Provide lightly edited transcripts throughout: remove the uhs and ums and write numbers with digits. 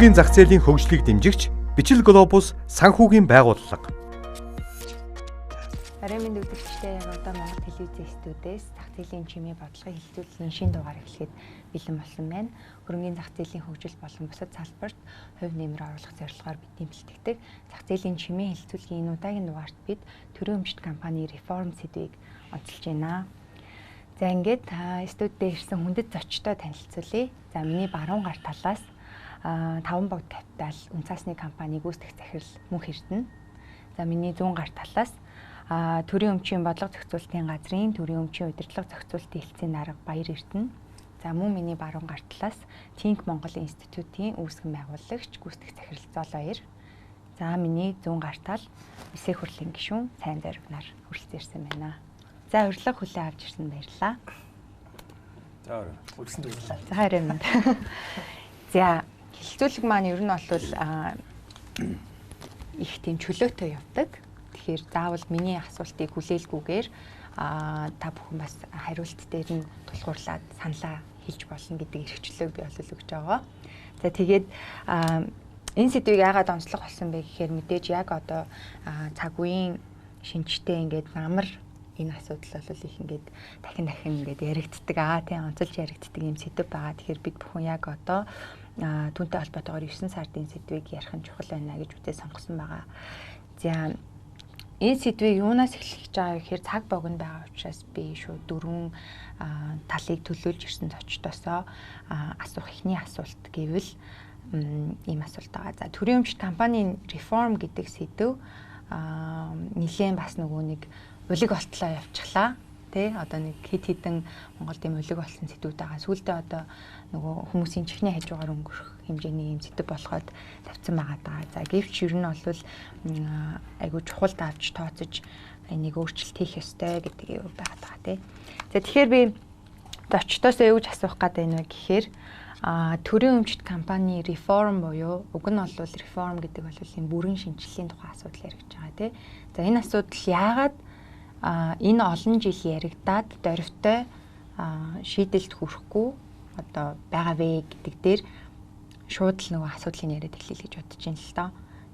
Хөрөнгөний зах зээлийн хөгжлийг дэмжигч Бичил Глобус санхүүгийн байгууллага. Аримын үзэгчдээ яг одоо Монгол телевизийн студиэс зах зээлийн чимээ бодлогын хэлтүүллийн шинэ дугаар эхлэхэд бэлэн болсон байна. Хөрөнгөний зах зээлийн хөгжил болон бусад салбарт хувь нэмэр оруулах зорилгоор бидний бэлтгэдэг зах зээлийн чимээ хэлтүүлгийн энэ удаагийн дугаарт бид төрийн өмчт компани Reform сэдвийг онцолж байна. За ингээд студид ирсэн хүндэт зочдтой танилцуулъя. За миний баруун гар талаас 5 богд капитал үнцаасны компани гүйцэтгэх захирал Мөнх Эрдэнэ. За миний зүүн гар талаас төрийн өмчийн бодлого зохицуулалтын газрын төрийн өмчийн удирдлага зохицуулалтын хэлтсийн дарга Баяр Эрдэнэ. За мөн миний баруун гар талаас Think Монгол институтийн үүсгэн байгуулагч гүйцэтгэх захирал Зол Баяр. За миний зүүн гар тал Үсээ хурлын гишүүн Сайн Зориг нар хүрэлцэн ирсэн байна. За урилга хүлээн авч ирсэн баярлалаа. За үргэлжлэн баярлалаа. За харин. За хэлцүүлэг маань ер нь бол их тийм чөлөөтэй явдаг. Тэгэхээр заавал миний асуултыг хүлээлгүйгээр та бүхэн бас хариулт дээр нь тулгуурлаад саналаа хэлж болно гэдэг эрхчлөлөө би бол өгч байгаа. За тэгээд энэ сэдвийг яагаад онцлог болсон бэ гэхээр мэдээж яг одоо цаг үеийн шинжтэй ингээд амар энэ асуудал бол их ингээд дахин ингээд яригддаг тийм онцолж яригддаг юм сэдв байгаа. Тэгэхээр бид бүхэн яг одоо түүнтэй холбоотойгоор 9 сарын сэдвийг ярих нь чухал байна гэж үдээ сонгосон байгаа. За энэ сэдвийг юунаас эхлэх гэж байгаа гэхээр цаг богино байгаа учраас би шууд 4 талыг төлөөлж ирсэн зочдоосоо асуух эхний асуулт гэвэл ийм асуулт байгаа. За төрийн өмчт компанийн Reform гэдэг сэдв нэлээд бас нөгөө нэг улиг болтлоо явчихлаа. Тэ одоо нэг хэд хэдэн Монголд юм улиг болсон сэдвүүд байгаа. Сүүлдээ одоо нөгөө хүмүүсийн чихний хажуугаар өнгөрөх хэмжээний юм сэдв болоход тавьсан байгаа даа. За гэвч ер нь бол айгу чухал давж тооцож энийг өөрчлөлт хийх ёстой гэдэг юм байгаа даа тий. За тэгэхээр би зочдоосоо юу гэж асуух гээд байна вэ гэхээр төрийн өмчт компани Reform буюу уг нь бол Reform гэдэг бол энэ бүрэн шинжилгээний тухай асуудал яригдж байгаа тий. За энэ асуудал яагаад энэ олон жил яригдаад дорвитой шийдэлд хүрэхгүй одоо байгаа вэ гэдэг дээр шууд л нөгөө асуудлыг яриад эхлэе гэж бодож байна л доо.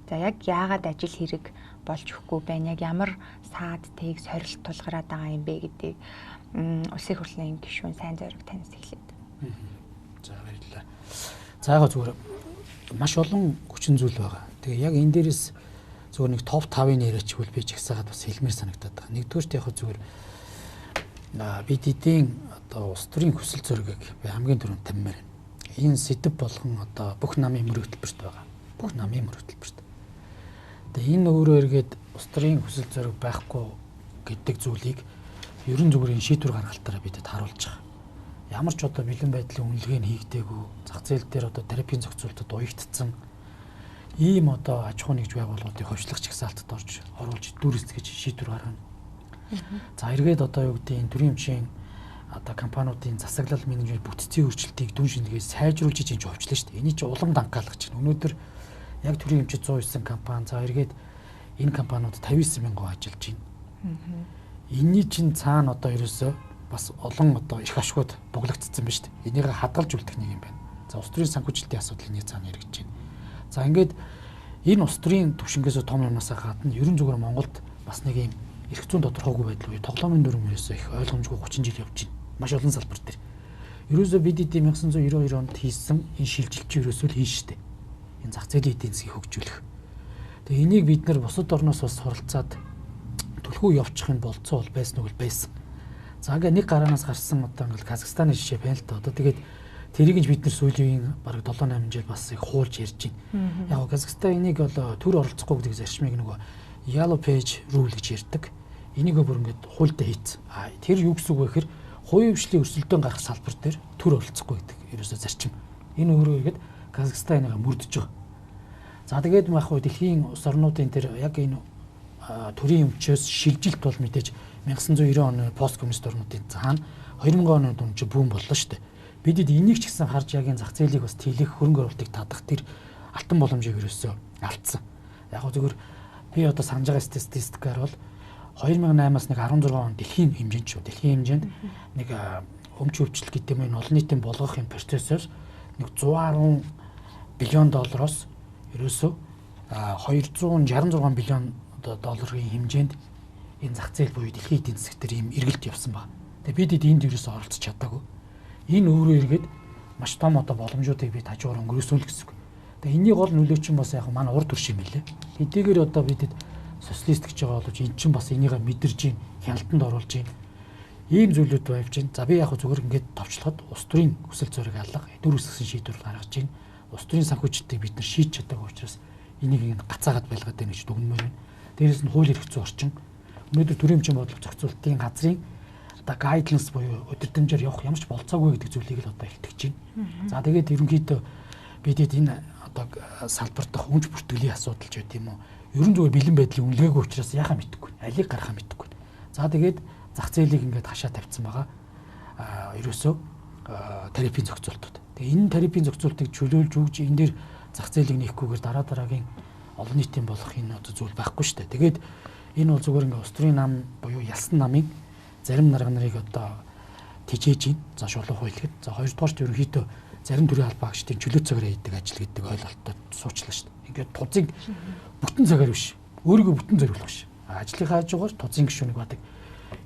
За яг яагаад ажил хэрэг болж өгөхгүй байна? Яг ямар саад тийг сорилт тулгараад байгаа юм бэ гэдгийг Улсын хурлын гишүүн Сайн Зориг таньс эхлээд. За баярлалаа. За яг зүгээр маш олон хүчин зүйл байгаа. Тэгээ яг энэ дээрээс зүгээр нэг топ 5-ын яриач хөл би ч ихсаагаад бас хэлмээр санагдаад байгаа. Нэгдүгээрт яг зүгээр бид эдийн одоо улс төрийн хүсэл зоригийг би хамгийн түрүүнд таммаар байна. Энэ сэдв болгон одоо бүх намын мөр хөтөлбөрт байгаа. Бүх намын мөр хөтөлбөрт. Тэгээ энэ өөрөө эргээд улс төрийн хүсэл зориг байхгүй гэдэг зүйлийг ерөн зүгээр энэ шийдвэр гаргалтаараа бидэд харуулж байгаа. Ямар ч одоо бэлэн байдлын үнэлгээ нь хийгдээгүй, зах зээл дээр одоо терапийн зохицуулалтад уягдсан ийм одоо аж ахуй нэгж байгууллагуудыг ховшлох чагсаалтад оруулж дүүрс гэж шийдвэр гаргана. За эргээд одоо юу гэдэг энэ төрийн өмчийн одоо компаниудын засаглал менежмент бүтцийн өөрчлөлтийг дүн шингээс сайжруулж иж хувьчлаа шүү дээ. Эний чинь улам дангаалгаж байна. Өнөөдөр яг төрийн өмчөд 109 компани за эргээд энэ компаниуд 59 мянган ажиллаж байна. Энийний чинь цаана одоо ерөөсөө бас олон одоо их ашгууд буглагдсан байна шүү дээ. Энийг хадгалж үлдэх нэг юм байна. За улс төрийн санхүүжилтийн асуудлын цаана яригдж байна. За ингээд энэ улс төрийн төвшнгээс том юмнасаа гадна ерөн зүгээр Монголд бас нэг юм эрх зүйн тодорхойгүй байдал үе тоглоомын дүрмээс их ойлгомжгүй 30 жил явж байна. Маш олон салбар дээр. Ерөөсөө бид эдийн 1992 онд хийсэн энэ шилжилт чи ерөөсөө л хийн штэ. Энэ зах зээлийн эдийн засгийг хөгжүүлэх. Тэгээ энийг бид нар бусад орноос бас суралцаад түлхүү явуучих нь болцоо бол байсан уу байсан. За ингээ нэг гараанаас гарсан одоо ингээл Казахстаны жишээ байна л да. Одоо тэгээд тэрийг бид нар сүүлийн бараг 7-8 жил бас их хуулж ярьж байна. Яг Казахстан энийг бол төр оролцохгүй гэдэг зарчмыг нөгөө Yellow Page Rule гэж ярьдаг. Энийг бүр ингээд хуультай хийц. Тэр юу гэсэн үг вэ гэхээр хувийн хвшлийн өрсөлдөөн гарах салбар дээр төр оролцохгүй гэдэг ерөөсөө зарчим. Энэ өөрөө ихэд Казахстан энийг мөрдөж байгаа. За тэгээд яг хуу дэлхийн улс орнуудын тэр яг энэ төрийн өмчөөс шилжилт бол мэдээж 1990 оны посткоммунист орнуудын цаана 2000 оны дунд ч бүүн боллоо шүү дээ. Бидэд энийг ч гэсэн харж яг энэ зах зээлийг бас тэлэх хөрөнгө оруулалтыг татах тэр алтан боломжийг ерөөсөө алдсан. Яг хөө зөвхөн би одоо санаж байгаа статистикаар бол 2008-аас нэг 16 он дэлхийн хэмжээнд шүү. Дэлхийн хэмжээнд нэг өмч өвчлөл гэдэг нь олон нийтийн болгох юм процессор нэг 110 биллион доллароос ерөөсөө 266 биллион долларын хэмжээнд энэ зах зээл буюу дэлхийн эдийн засаг дээр ийм эргэлт явсан байна. Тэгээ бид энд ерөөсөө оролцож чадаагүй. Энэ өөрөө эргээд маш том боломжуудыг бид хажуугаар өнгөрөөсөн л гэсэн үг. Тэгээ энэний гол нөлөөч нь бас яг манай урд төрш юм билээ. Хэдийгээр бидэд социалист гэж байгаа боловч эн чинь бас энийгээ мэдэрж ийн, хяналтанд оруулж ийн. Ийм зүйлүүд байвж ийн. За би яг зүгээр ингээд товчлоход улс төрийн хүсэл зориг алга, дүр үсгсэн шийдвэр гаргаж ийн. Улс төрийн санхүүжилтийг бид нар шийдэж чадаагүй учраас энийг гацаагаад байлгаад байна гэж дүгнэмээр байна. Дээрээс нь хууль эрх зүйн орчин. Өнөөдөр төрийн өмчийн бодлого зохицуулалтын газрын гайдлайнс буюу өдөртөмжөөр явах ямар ч болцоогүй гэдэг зүйлийг л илтгэж байна. За тэгээд ерөнхийдөө бидэд энэ салбарт дах өмч бүртгэлийн асуудал ч гэдэм юм уу. Ерөн зүгээр бэлэн байдлын үнэлгээгүй учраас яхаа мэдэхгүй. Алийг гаргахаа мэдэхгүй. За тэгээд зах зээлийг ингээд хашаа тавьсан байгаа. Ерөөсөө тарифын зохицуултууд. Тэгээ энэ тарифын зохицуултыг чөлөөлж өгж энэ дээр зах зээлийг нээхгүйгээр дараагийн олон нийтийн болох энэ зүйл байхгүй шүү дээ. Тэгээд энэ бол зүгээр ингээд улс төрийн нам буюу ялсан намын зарим нарга нарыг тижээж ийн. За шулуу хуйлгэд. За хоёрдугаарт ерөнхийдөө зарим төрлийн албаагчдын чөлөө цагаар хийдэг ажил гэдэг ойлголтод суучлаа шүү дээ. Ингээд тузыг бүтэн цагаар биш. Өөрийгөө бүтэн зориулах биш. Ажлынхаа хажуугаар тузын гишүүнийг бадаг.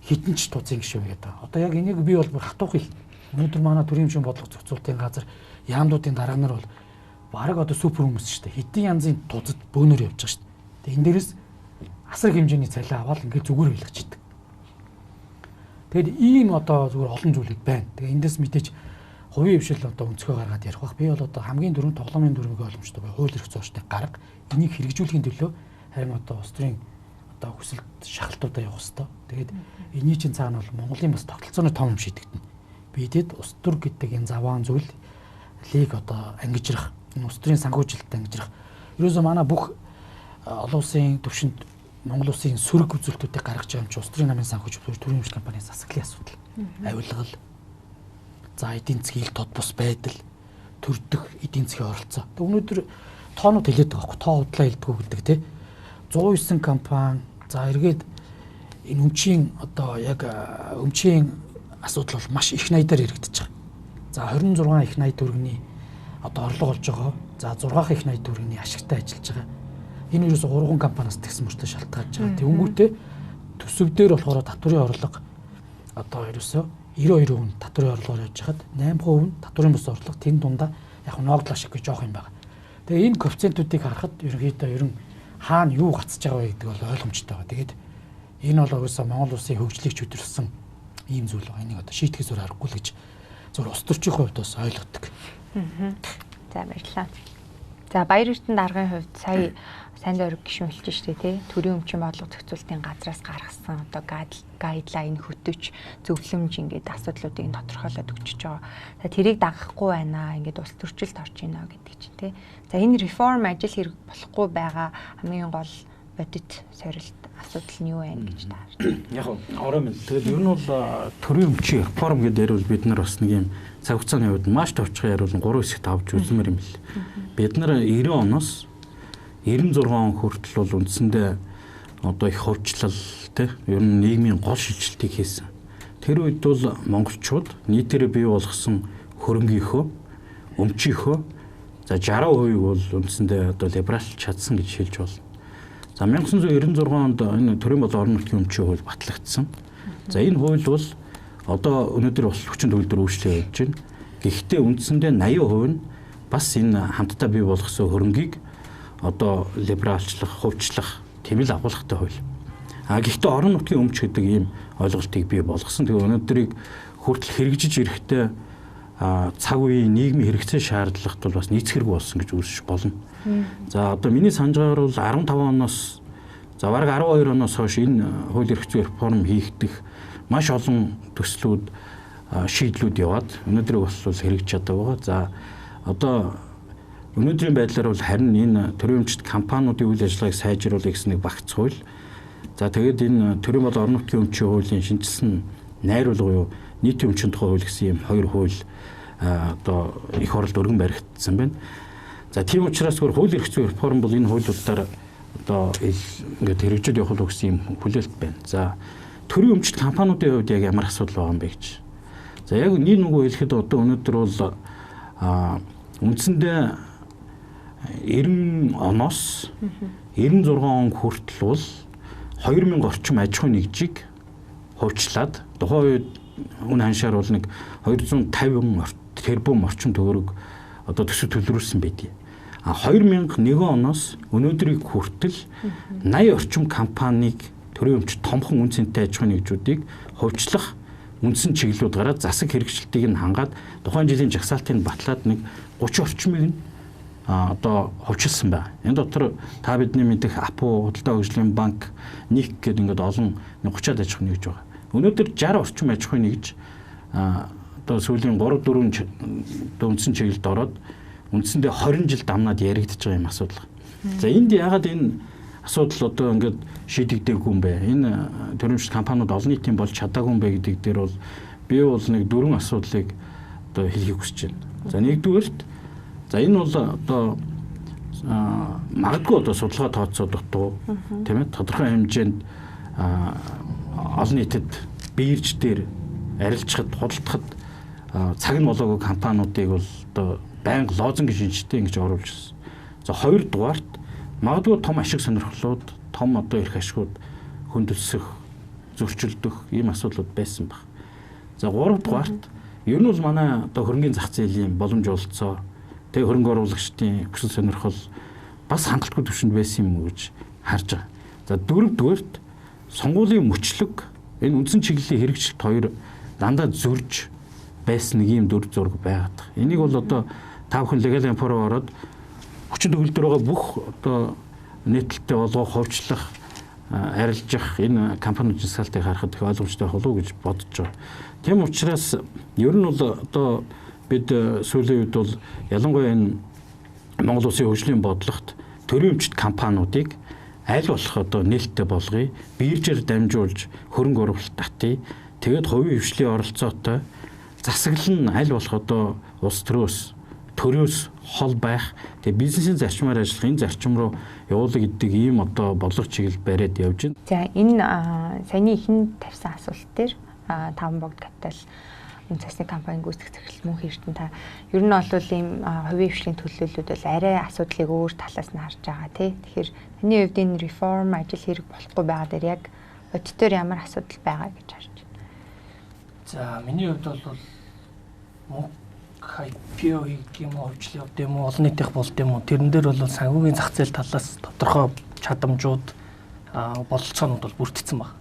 Хитэн ч тузын гишүүн гэдэг. Одоо яг энийг би бол хатуух хэл. Өнөөдөр манай төрийн өмчийн бодлого зохицуулалтын газар яамдуудын дарга нар бол бараг супер хүмүүс шүү дээ. Хэдэн янзын тузад бөөнөр явж байгаа шүү дээ. Тэгээ энэ дээрээс асар хэмжээний цалин аваад ингээд зүгээр байлгаж идэг. Тэгэд ийм зүгээр олон зүйлүүд байна. Тэгээ эндээс мэдээж хувийн хвшил өнцгөө гаргаад ярих бах. Би бол хамгийн дөрөв тоглоомын дүрмийг ойлгомжтой бай. Хууль эрх зүйн орчныг гарга. Энийг хэрэгжүүлэхийн төлөө харин улс төрийн хүсэлт шахалтуудаа явах хэрэгтэй. Тэгээд энэний чинь цаана бол Монголын бас тогтолцооны том юм шийдэгдэнэ. Бидэд улс төр гэдэг энэ заваан зүйл лиг ангижрах, улс төрийн санхүүжилтд ангижрах. Ерөөсөө манай бүх олон улсын төвшөнд Монгол улсын сөрөг үзүүлэлтүүдийг гаргаж байгаа юм чи улс төрийн намын санхүүжилт төрийн өмч компани засаглалын асуудал. Авилгал. За эдийн засгийн тод бус байдал, төрдөх эдийн засгийн оролцоо. Өнөөдөр тоонууд хэлээд байгаа байхгүй, тоо худлаа хэлдэг гэдэг тий. 109 компани за эргээд энэ өмчийн яг өмчийн асуудал бол маш их найдаар яригдчих. За 26 их найд төгрөгийн орлого олж байгаа. За 6 их найд төгрөгийн ашигтай ажиллаж байгаа. Энэ ерөөсө 3 компаниас тэгсэн мөртөө шалтгаалж байгаа. Тэнгүүтээ төсөв дээр болохоор татврын орлого ерөөсө 92% татврын орлогоор явж хахад 8% нь татврын бус орлого тэн дундаа яг ногдол ашиг гэж жоох юм байна. Тэгээ энэ коэффициентүүдийг харахад ерөнхийдөө хаана юу гацж байгаа вэ гэдэг бол ойлгомжтой байна. Тэгээд энэ бол угаасаа Монгол улсын хөгжлийг чөтгөрсөн ийм зүйл байгаа. Энийг шийтгэх зур аргагүй л гэж зөв улс төрчийн хувьд бас ойлгодог. За баярлалаа. За Баяр Эрдэнэ даргын хувьд сая сайн дөрөв гишүүн хэлж штэ тий. Төрийн өмчийн бодлого зохицуулалтын газраас гаргасан гайдлайн хөтөч зөвлөмж ингээд асуудлуудыг тодорхойлоод өгчөж байгаа. За тэрийг дагахгүй байна. Ингээд улс төрчлөлт орж ийнэ гэдэг чинь тий. За энэ реформ ажил хэрэг болохгүй байгаа хамгийн гол бодит сорилт асуудал нь юу вэ гэж таарч. Яг орой мэл. Тэгэл ер нь бол төрийн өмчийн реформ гэдэг ярил бид нар бас нэг юм цаг хугацааны хувьд маш товчхон ярил 3 хэсэгт авч үзмээр юм бэл. Бид нар 90 оноос 96 он хүртэл бол үндсэндээ их хурцлал тий ер нь нийгмийн гол шилжилтийг хийсэн. Тэр үед бол монголчууд нийтээрээ бий болгосон хөрөнгөнийхөө өмчийнхөө за 60% бол үндсэндээ либералч чадсан гэж хэлж болно. За 1996 онд энэ төрийн бодлого орон нутгийн өмчийн хууль батлагдсан. За энэ хууль бол өнөөдөр бас хүчин төгөлдөр өөрчлөлт явж байна. Гэхдээ үндсэндээ 80% нь бас энэ хамтдаа бий болгосон хөрөнгийг либералчлах, хувьчлах, тэмэл агуулгатай хууль. Гэхдээ орон нутгийн өмч гэдэг ийм ойлголтыг бий болгосон. Тэгээ өнөөдрийг хүртэл хэрэгжиж ирэхдээ цаг үеийн нийгмийн хэрэгцээ шаардлагат бол бас нийцхэрэг болсон гэж үзэж болно. За миний санаж байгаагаар бол 15 оноос за бараг 12 оноос хойш энэ хууль эрх зүйн реформ хийгдэх маш олон төслүүд шийдлүүд яваад өнөөдрийг бол хэрэгжиж чаддаг байгаа. За өнөөдрийн байдлаар бол харин энэ төрийн өмчт компаниудын үйл ажиллагааг сайжруулах гэсэн нэг багц хууль. За тэгээд энэ төрийн бодлого орон нутгийн өмчийн хуулийн шинжилсэн найруулга юу нийтийн өмчийн тухай хууль гэсэн ийм хоёр хууль их оролд өргөн баригдсан байна. За тийм учраас хууль эрх зүйн реформ бол энэ хуулиудаар ингээд хэрэгжиж явах гэсэн юм хүлээлт байна. За төрийн өмчт компаниудын хувьд яг ямар асуудал байгаа юм бэ гэж. За яг нэг үгээр хэлэхэд өнөөдөр бол үндсэндээ 90 оноос 96 он хүртэл бол 2000 орчим аж ахуйн нэгжийг хувьчлаад тухайн үед үн ханшаар бол нэг 250 тэрбум орчим төгрөг одоо төсөв төлрүүлсэн байдгийг. 2001 оноос өнөөдрийг хүртэл 80 орчим компанийг төрийн өмчт томхон үн цэнтэй аж ахуйн нэгжүүдийг хувьчлах үндсэн чиглэлүүд гараад засаг хэрэгжилтийг нь хангаад тухайн жилийн жагсаалтыг батлаад нэг 30 орчмыг нь одоо хувьчилсан байна. Энэ дотор та бидний мэдих АПУ, Худалдаа хөгжлийн банк, НИК гэдэг ингээд олон 30-аад аж ахуйн нэгж байгаа. Өнөөдөр 60 орчим аж ахуйн нэгж одоо сүүлийн 3-4 үндсэн чиглэлд ороод үндсэндээ 20 жил дамнаад яригдж байгаа юм асуудал. За энд яагаад энэ асуудал одоо ингээд шийдэгдээгүй юм бэ? Энэ төрөмчт компаниуд олон нийтийн болж чадаагүй юм бэ гэдэг дээр бол би бол нэг 4 асуудлыг одоо хэлхийг хүсэж байна. За нэгдүгээрт за энэ бол одоо магадгүй одоо судалгаа тооцоод дутуу тийм ээ тодорхой хэмжээнд олон нийтэд биерж дээр арилжахад худалдахад цаг нь болоогүй компаниудыг бол одоо байнга лозунг шинжтэй ингэж оруулж ирсэн. За хоёрдугаарт магадгүй том ашиг сонирхлууд, том одоо их ашигуд хөндлөсөх, зөрчилдөх ийм асуудлууд байсан баг. За гуравдугаарт ер нь бол манай одоо хөрөнгөний зах зээлийн боломж олцоо, тэг хөрөнгө оруулагчдын хүсэл сонирхол бас хангалтгүй түвшинд байсан юм уу гэж харж байгаа. За дөрөвдүгээрт сонгуулийн мөчлөг энэ үндсэн чиглэлийн хэрэгжилт хоёр дандаа зөрж байсан нэг юм дүр зураг байгаад. Энийг бол одоо та бүхэн legal empower ороод хүчин төгөлдөр байгаа бүх одоо нийтлэлтэй олгох, хувьчлах, арилжах энэ компаниуд жинсгалтыг харахад их ойлгомжтой болов уу гэж бодож байгаа. Тийм учраас ер нь бол одоо бид сүүлийн үед бол ялангуяа энэ Монгол Улсын хөгжлийн бодлогот төрийн өмчт компаниудыг аль болох одоо нээлттэй болгоё, биржээр дамжуулж хөрөнгө оруулалт татъя. Тэгээд хувийн хвшлийн оролцоотой засаглал нь аль болох одоо улс төрөөс хол байх. Тэгээд бизнесийн зарчмаар ажиллах энэ зарчим руу явуулах гэдэг ийм одоо бодлого чиглэл бариад явж байна. За энэ саяны ихэнд тавьсан асуулт дээр таван богд капитал энэ цасны компани гүйцэтгэх зэрэглэл мөн хэртэн та ер нь бол ийм хувийн хвшлийн төлөөллүүд бол арай асуудлыг өөр талаас нь харж байгаа тий. Тэгэхээр таны хувьд энэ реформ ажил хэрэг болохгүй байгаа дээр яг бодитоор ямар асуудал байгаа гэж харж байна. За миний хувьд бол мөнгө IPO хийх юм уу, хөгжил явуулт юм уу, олон нийтийнх болд юм уу тэрэн дээр бол санхүүгийн зах зээл талаас тодорхой чадамжууд бололцоонууд бол бүрдсэн байна.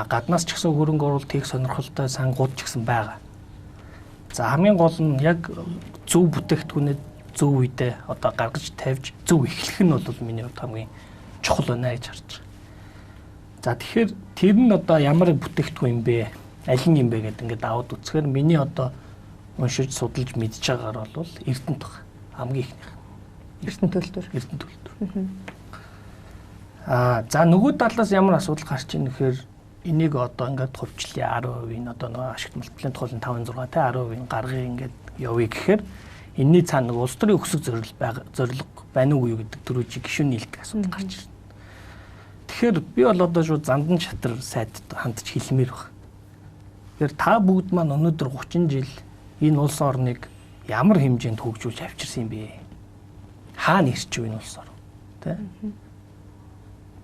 Гаднаас ч гэсэн хөрөнгө оруулалт хийх сонирхолтой сангууд ч гэсэн байгаа. За хамгийн гол нь яг зөв бүтээгдэхүүнээ зөв үедээ одоо гаргаж тавьж зөв эхлэх нь бол миний хувьд хамгийн чухал байна гэж харж байгаа. За тэгэхээр тэр нь одоо ямар бүтээгдэхүүн юм бэ? Аль нь юм бэ гэдэг ингээд аваад үзэхээр миний одоо уншиж судалж мэдж байгаагаар бол Эрдэнэт баг. Хамгийн ихнийх. Эрдэнэт төлтөр. За нөгөө талаас ямар асуудал гарч ийн гэхээр энийг одоо ингээд хувьчлалын 10% нь одоо нөгөө ашигт мултиплын тухайн 5-6 те 10% нь гаргыг ингээд явъя гэхээр энэний цаана улс төрийн өсөх зорилго байна уу юу гэдэг төрөжиг гишүүн нийлдэг асуудал гарч ирнэ. Тэгэхээр би бол одоо шууд зандан шатар сайдд хандж хэлмээр байна. Тэгэхээр та бүгд маань өнөөдөр 30 жил энэ улс орныг ямар хэмжээнд хөгжүүлж авчирсан юм бэ? Хаана ирч вэ энэ улс орн? Тэ?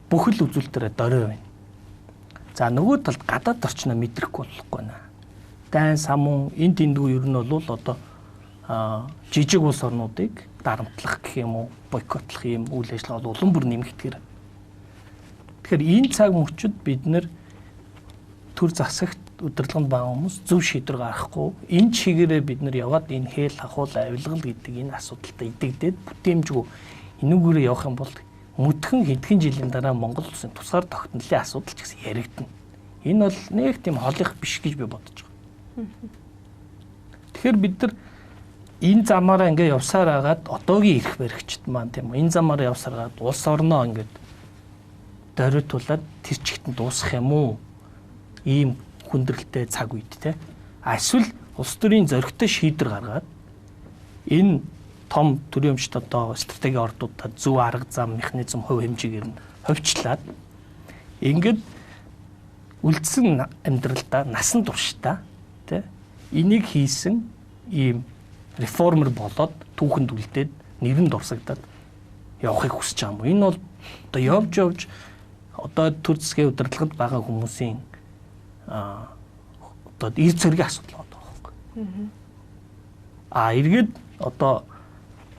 Бүхэл үзүүлэлтээр дорой байна. За нөгөө талд гадаад орчноо мэдрэхгүй болохгүй наа. Дайн самун энэ тэндгүй ер нь бол одоо жижиг улс орнуудыг дарамтлах гэх юм уу, бойкотлох юм үйл ажиллагаа улам бүр нэмэгдэхээр. Тэгэхээр энэ цаг мөчид бид нэр төр засагт удирдлаганд байгаа хүмүүс зөв шийдвэр гаргахгүй энэ чигээрээ бид нар яваад энэ хээл хахуул авилгал гэдэг энэ асуудалтай идэгдээд бүтээмжгүй энүүгээрээ явах юм бол мөдгөн хэдхэн жилийн дараа Монгол улсын тусгаар тогтнолын асуудал ч гэсэн яригдана. Энэ бол нэг тийм холих биш гэж би бодож байгаа. Тэгэхээр бид нар энэ замаараа ингээ явсаар агаад одоогийн эрх баригчд маань тийм үү энэ замаараа явсаар агаад улс орноо ингээд дөрөтүүлээд тэр чигтэн дуусах юм уу? Ийм хүндрэлтэй цаг үед те эсвэл улс төрийн зоригтой шийдвэр гаргаад энэ том төрийн өмчт одоо стратегийн ордуудад зөв арга зам механизм хувь хэмжээгээр нь хувьчлаад ингээд үлдсэн амьдралдаа насан туршдаа те энийг хийсэн ийм реформер болоод түүхэнд үлдээд нэрэнд дурсагдаад явахыг хүсэж байгаа юм. Энэ бол одоо явж одоо төр засгийн удирдлагад байгаа хүмүүсийн одоо ир зэргийн асуудал байгаа байхгүй. Эргээд одоо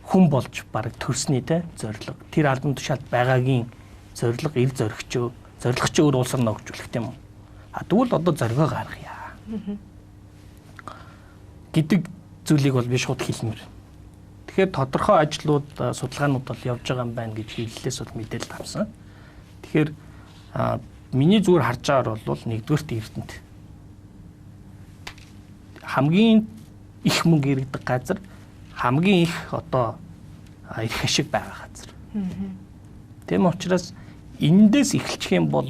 хүн болж баг төрсний те зорилго тэр албан тушаалд байгаагийн зорилго ир зорилгоч өөр улсаар ногжуулах тийм үү. Тэгвэл одоо зорилгоо гаргая гэдэг зүйлийг бол би шууд хэлмээр. Тэгэхээр тодорхой ажлууд судалгаанууд бол явж байгаа юм байна гэж хэллээс бол мэдээлэл авсан. Тэгэхээр миний зүгээр харж байгаагаар бол нэгдүгээрт Эрдэнэт хамгийн их мөнгө иргэдэг газар, хамгийн их одоо их ашиг байгаа газар. Тийм учраас эндээс эхэлчих юм бол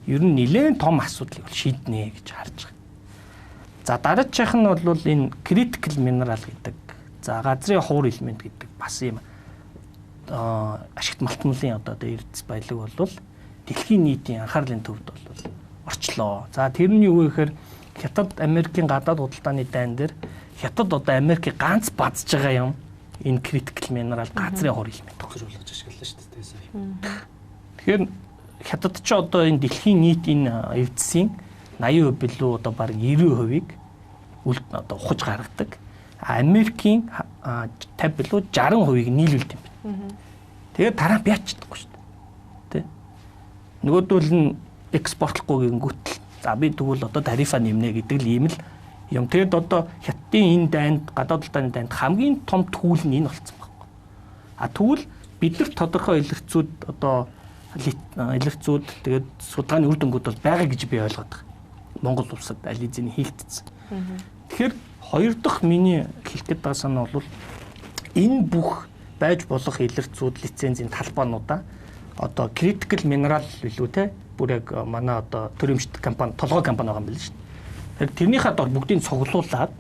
ер нь нэлээд том асуудлыг шийднэ гэж харж байгаа. За дараачих нь бол энэ critical mineral гэдэг. За газрын хуур элемент гэдэг бас юм ашигт малтмлын одоо эрдэс баялаг бол дэлхийн нийтийн анхаарлын төвд бол орчлоо. За тэрний юу гэхээр Хятад Америкийн гадаад худалдааны дайн дээр Хятад одоо Америкийг ганц бадж байгаа юм. Энэ critical mineral газрын хуур элемент тохируулж ашиглалаа шүү дээ сая. Тэгэхээр Хятад ч одоо энэ дэлхийн нийт энэ эрдэсийн 80% билүү одоо баг 90%-ийг одоо ухаж гаргадаг. Америкийн 50 билүү 60%-ийг нийлүүлдэг юм байна. Тэгээд дараа нь яачдаггүй шүү дээ. Тэ. Нөгөөдөл нь экспортлохгүй гингүүтэл за би тэгвэл одоо тарифа нэмнэ гэдэг л ийм л юм. Тэгээд одоо Хятадын энэ дайнд гадаад худалдааны дайнд хамгийн том түүл нь энэ болсон байхгүй. Тэгвэл бид нар тодорхой илэрцүүд одоо илэрцүүд тэгээд судалгааны үр дүнгууд бол байгаа гэж би ойлгоод байгаа. Монгол улсад аль хэзээ хийлтсэн. Тэгэхээр хоёр дахь миний хэлэх гээд байгаа санаа бол энэ бүх байж болох илэрцүүд лицензийн талбаануудаа одоо critical mineral билүү те бүр яг манай одоо төрөмжт компани толгой компани байгаа юм байна шүү дээ. Тэрнийхээ дор бүгдийг цуглуулад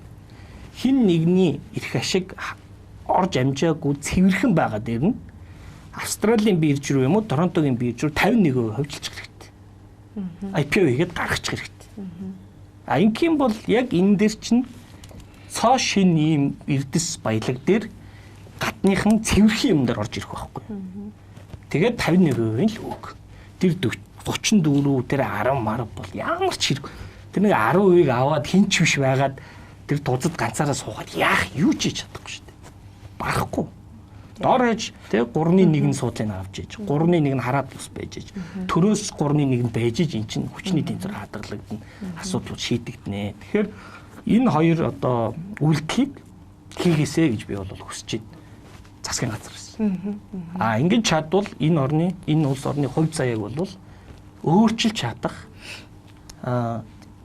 хин нэгний эрх ашиг орж амжаагүй цэвэрхэн байгаа дээр нь Австралийн бирж рүү юм уу Торонтогийн бирж рүү 51% хөвжилчих хэрэгтэй. IPO хийгээд гаргачих хэрэгтэй. Ингийн бол яг энэ дээр чинь цоо шин ийм эрдэс баялаг дээр гадныхан цэвэрхэн юм дээр орж ирэх байхгүй. Тэгээд 51% л үг. Тэр 34 тэр 10 марв бол ямар ч хэрэг. Тэр нэг 10%-ийг аваад хинч биш байгаад тэр тузад ганцаараа суугаад яах юу ч хийж чадахгүй шүү дээ. Барахгүй. Дор хэж тэг 3-1 суудлыг авч ээж 3-1 нь хараад бус байж ээж төрөөс 3-1 нь байж ээж эн чинь хүчний тэнцвэр хадгалагдана асуудлууд шийдэгдэнэ. Тэгэхээр энэ хоёр одоо үйлдэлийг хийгээсэ гэж би бол хүсэж байна. Засгийн газраас. Ингэж чадвал энэ улс орны хувь заяаг бол өөрчилж чадах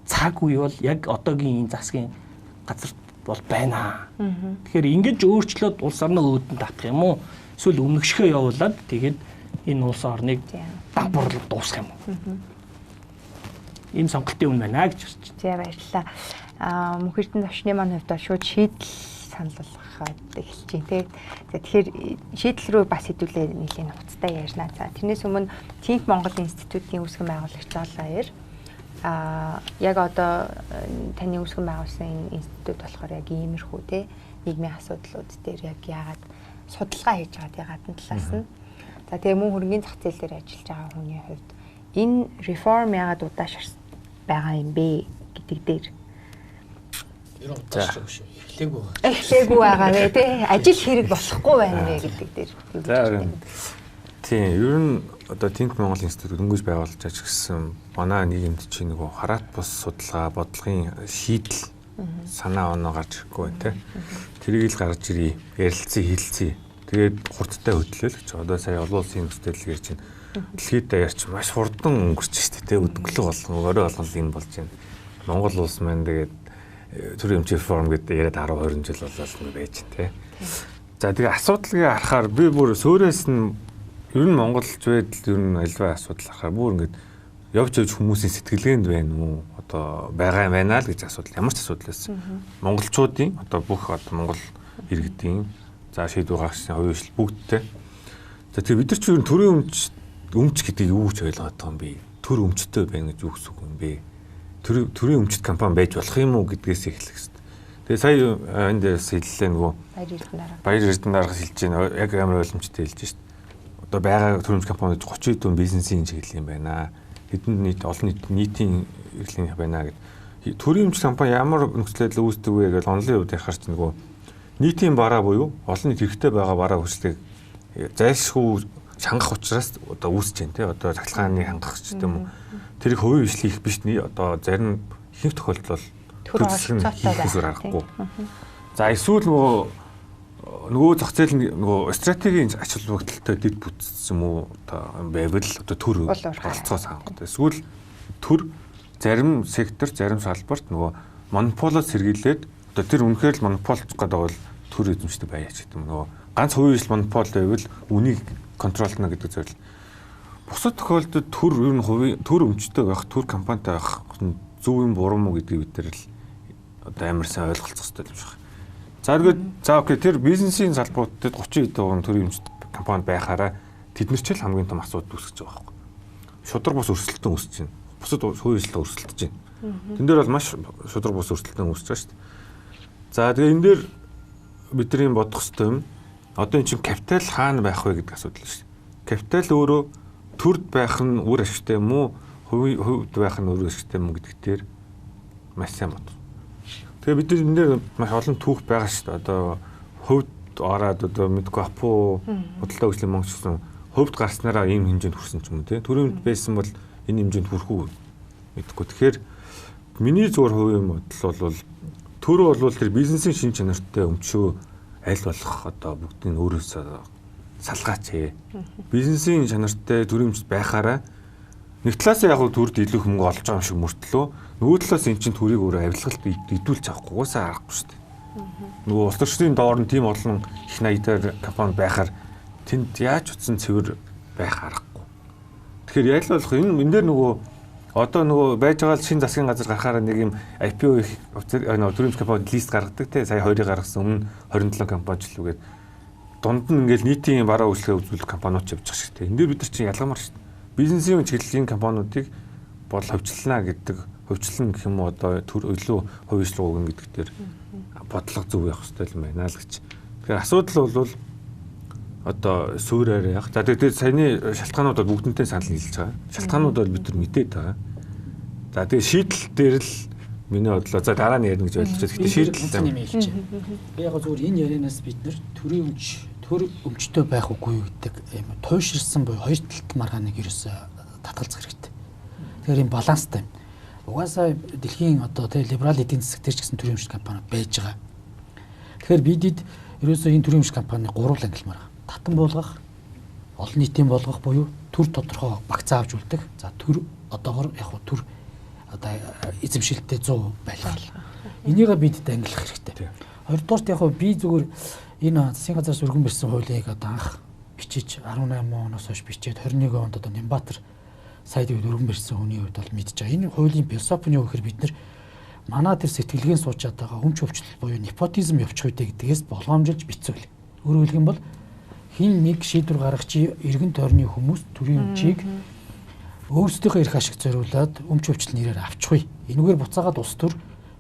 цаг үе бол яг одоогийн энэ засгийн газарт бол байна. Тэгэхээр ингэж өөрчлөөд улс орноо өөдөнд татах юм уу? Эсвэл өмнөгшгөө явуулаад тэгээд энэ улс орныг давбарлал дуусгах юм уу? Ийм сонголтын үн байна гэж хэлж байна. За баярлалаа. Мөнх эрдэнэ зочны маань хувьд шууд шийдэл санал болгоход эхэлж байна. Тэгэхээр шийдэл рүү бас хэдүүлээ нэлийн нуцтай ярьнаа. За тэрнээс өмнө Think Монгол институтийн үүсгэн байгуулагч Зоолаяр яг одоо таны үүсгэн байгуулсан энэ институт болохоор яг иймэрхүү те нийгмийн асуудлууд дээр яг яагаад судалгаа хийж байгаа гадна талаас нь. За тэгээ мөн хөрөнгөний зах зээл дээр ажиллаж байгаа хүний хувьд энэ реформ яагаад удаашрал байгаа юм бэ гэдэг дээр ер нь удаашрал шүү. Эхлээгүй байгаа вэ те ажил хэрэг болохгүй байна вэ гэдэг дээр. За тийм ер нь одоо Think Монгол институт өнгөж байгуулж ажилласан манай нийгэмд чинь нөгөө хараат бус судалгаа бодлогын шийдэл санаа оноо гарч ирэхгүй байна те. Тэрийг л гаргаж ирээ ярилцсан хэлцээ. Тэгээд хурдтай хөдлөөл гэж одоо сая олон улсын нөхцөлөөр чинь дэлхийд даяар чинь маш хурдан өнгөрч штэ те өдгөлөг болгон өрөө болгон энэ болж байна. Монгол улс маань тэгээд төрийн эмчийн реформ гэдэг яриад 10 20 жил болол байж те. За тэгээ асуудлыг харахаар би бүр сөөрөөс нь ер нь монголч байдал ер нь альва асуудал харахаар бүр ингээд явж хүмүүсийн сэтгэлгээнд байна уу одоо байгаа юм байна л гэж асуудал ямар ч асуудал байсан. Монголчуудын одоо бүх одоо монгол иргэдийн за шийдвэр гаргасан хувийн хвшил бүгдтэй. За тэгээ бид нар ч ер нь төрийн өмч гэдэг юу ч ойлгоод байгаа юм бэ? Төр өмчтэй байна гэж юу гэсэн үг юм бэ? Төрийн өмчт компани байж болох юм уу гэдгээс эхлэх хэрэгтэй. Тэгээ сая энэ дээрс хэллээ нөгөө Баяр Эрдэнэ дараагаас хэлж байна. Яг амар ойлгомжтой хэлж шít. Одоо байгаа төрөмж компаниуд 30 хэдэн бизнесийн чиглэл юм байна. Хэдэн нийт олон нийтийн эрхлэн байна гэдэг. Төрөмж компани ямар нөхцөлөд үүсдэг вэ гэж онлын хувьд ярихаар ч нөгөө нийтийн бараа буюу олон нийт хэрэгтэй байгаа бараа хүчлийг зайлшгүй шангах учраас одоо үүсэж байна тий. Одоо цахилгааны хангах ч гэдэг юм уу. Тэрийг хувийн хвшлэх их биш нэ одоо зарим ихэнх тохиолдолд хийхээс аргагүй. За эсвэл нөгөө зах зээл нөгөө стратегийн ач холбогдолтой дэд бүтц юм уу одоо байвал одоо төр болцоос хангах. Эсвэл төр зарим сектор, зарим салбарт нөгөө монополоос сэргийлээд одоо тэр үнэхээр л монополч гэдэг бол төр эзэмшдэг байяач гэдэг юм. Нөгөө ганц хувийн хвшил монопол байвал үнийг контролно гэдэг зүйл. Бусад тохиолдолд төр ер нь хувийн төр өмчтэй байх, төр компанитай байх зөв юм буруу мó гэдгийг бид нар л одоо амар сайн ойлголцох хэрэгтэй юм шиг. За тэгээд за окей тэр бизнесийн салбаруудад 30 хэдэн төрлийн өмчт компани байхаараа тэд нар ч л хамгийн том асуудал үүсгэж байгаа байхгүй. Шудраг бус өрсөлдөөн үүсэж байна. Бусад хувийн хвшлээ өрсөлдөж байна. Тэн дээр бол маш шудраг бус өрсөлдөөн үүсэж байгаа шүү дээ. За тэгээд энэ дээр бидний бодох хэрэгтэй юм. Одоо эн чинь капитал хаана байх вэ гэдэг асуудал шүү дээ. Капитал өөрөө төрд байх нь үр ашигтай юм уу? Хувьд байх нь үр ашигтай юм уу гэдэг дээр маш сайн бод. Тэгээ бид энэ дээр маш олон түүх байгаа шүү дээ. Одоо хувьд ороод одоо мэдгүй апу худалдаа хөгжлийн Монгол гэсэн хувьд гарснараа ийм хэмжээнд хүрсэн ч юм уу тий. Төрөмд байсан бол энэ хэмжээнд хүрэх үү мэдгүй. Тэгэхээр миний зур хувийн бодол бол төр бол тэр бизнесийн шин чанартай өмчөө аль болох одоо бүгдийг өөрөөсөө салгаач. Бизнесийн чанартай төрөмж байхаараа нэг талаас яг төрд илүү хөнгө олж байгаа юм шиг мөртлөө нөгөө талаас эн чинь төрийг өөрөө авилгалт идүүлж авахгүй уусаа аргагүй шүү дээ. Нөгөө улс төрчдийн доор нь тийм олон их наядаар компани байхаар тэнд яаж утсан цэвэр байх аргагүй. Тэгэхээр ял болох энэ дээр нөгөө одоо нөгөө байж байгаа шинэ засгийн газар гарахаараа нэг юм IPO их төрөмж компани лист гаргадаг те сая 2-ыг гаргасан өмнө 27 компани ч лүгээд дунд нь ингээл нийтийн бараа үйлчлэгээ үзүүлэх компаниуд ч явж байгаа шүү дээ. Энэ дээр бид нар чинь ялгамар шүү дээ. Бизнесийн чиглэлийн компаниудыг бол хөвчлөнө гэдэг хөвчлөн гэх юм уу одоо төр илүү хувьчлал өгнө гэдэг дээр бодлого зөв явах хэрэгтэй юм байна л гэж. Тэгэхээр асуудал бол одоо суураар яг. За тэгээд саяны шалтгаануудад бүгднтэй санал нийлж байгаа. Шалтгаанууд бол бид нар мэдээд байгаа. За тэгээд шийдэл дээр л миний бодлоо за дараа нь ярина гэж ойлгож байна. Гэхдээ шийдэл юм хэлж байна. Би яг зүгээр энэ ярианаас бид нар төрийн төр өмчтэй байх үгүй гэдэг юм туйширсан буюу хоёр талт маргааныг ерөөсөө татгалзах хэрэгтэй. Тэгэхээр юм баланстай юм. Угаасаа дэлхийн одоо тэ либерал эдийн засаг төр ч гэсэн төрийн өмч компани байж байгаа. Тэгэхээр бидэд ерөөсөө энэ төрийн өмч компани гурван ангилмаар байгаа. Татан буулгах, олон нийтийн болгох буюу төр тодорхой багц авч үлдэх. За төр одоогор яг төр одоо эзэмшилттэй 100% байлгал. Энийг бидэд ангилах хэрэгтэй. Хоёрдугаарт яг би зүгээр энэ засгийн газраас өргөн барьсан хуулийг одоо анх бичиж 18 оноос хойш бичээд 21 онд одоо Нямбатар сайд үед өргөн барьсан хүний хувьд бол мэдж байгаа. Энэ хуулийн философи нь юу гэхээр бид нар манай тэр сэтгэлгээн суучаад байгаа өмч өвчлөл буюу непотизм явуучих үедээ гэдгээс болгоомжилж бичвэл. Өөрөөр хэлэх юм бол хин нэг шийдвэр гаргагч эргэн тойрны хүмүүс төрийн өмчийг өөрсдийнхөө эрх ашиг зориулаад өмч өвчлөл нэрээр авчихгүй. Энэгээр буцаагаад улс төр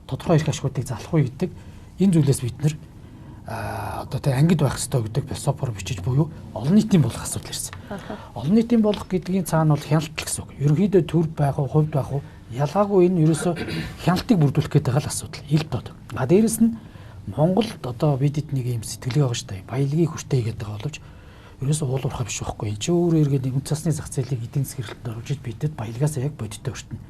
тодорхой эрх ашигуудыг залахгүй гэдэг энэ зүйлээс бид нар одоо тэ ангид байх хэрэгтэй гэдэг философоор бичиж буюу олон нийтийн болох асуудал ирсэн. Олон нийтийн болох гэдгийн цаана бол хяналт гэсэн үг. Ерөнхийдөө төр байх уу, хувьд байх уу ялгаагүй энэ ерөөсөө хяналтыг бүрдүүлэх гэдэг л асуудал. Илт бод. Дээрэс нь Монголд одоо бидэд нэг юм сэтгэлгээ байгаа шүү дээ. Баялагийг хүртээ гэдэг байгаа боловч ерөөсөө уулуурхаа биш байхгүй. Энд чинь өөрөө эргээд нэг үнцасны зах зээлийг эдийн засгийн хэрэглэлд оруулж бидэд баялагаас яг бодиттой өртөнө.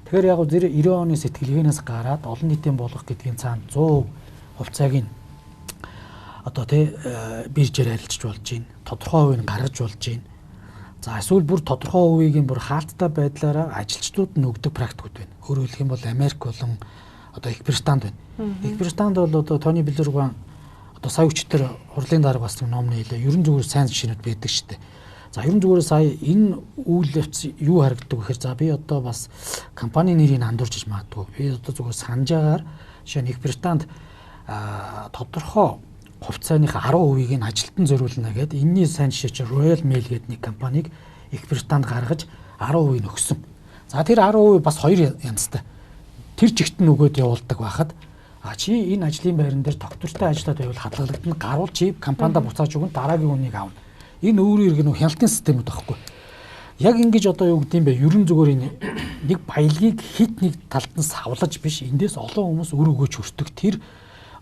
Тэгэхээр яг 90 оны сэтгэлгээнээс гараад олон нийтийн болох гэдгийн цаана 100% хувьцааг нь одоо тэ биржээр арилжж болж байна. Тодорхой хувийг гаргаж болж байна. За эсвэл бүр тодорхой хувийг бүр хаалттай байдлаараа ажилчдууд нь өгдөг практикуд байна. Өөрөөр хэлэх юм бол Америк болон одоо Их Британд байна. Их Британд бол одоо Тони Блэрган одоо сая өчтөр хурлын дарга бас ном нээлээ. Ерөн зүгээр сайн жишээнүүд байдаг шүү дээ. За ерөн зүгээр сая энэ үйл явц юу харагддаг гэхээр за би одоо бас компани нэрийг андуурч магадгүй. Би одоо зүгээр санджаагаар жишээ нь Их Британд тодорхой хувьцааных 10%-ийг нь ажилтан зориулна гэдэг энэний сайн жишээ чинь Royal Mail гэдэг нэг компанийг Их Британд гаргаж 10% өгсөн. За тэр 10% бас хоёр янзтай. Тэр чигт нь өгөөд явуулдаг байхад Чи энэ ажлын байран дээр доктортой ажиллаад байвал хадгалагдана, гаруул чи компанида буцааж өгөн дараагийн үнийг аавна. Энэ өөрөө иргэн хяналтын системүүд байхгүй. Яг ингэж одоо юу гэдэм бэ? Ерөн зүгээр энэ нэг баялагийг хит нэг талд нь савлаж биш, эндээс олон хүмүүс өр өгөөж хүртэх тэр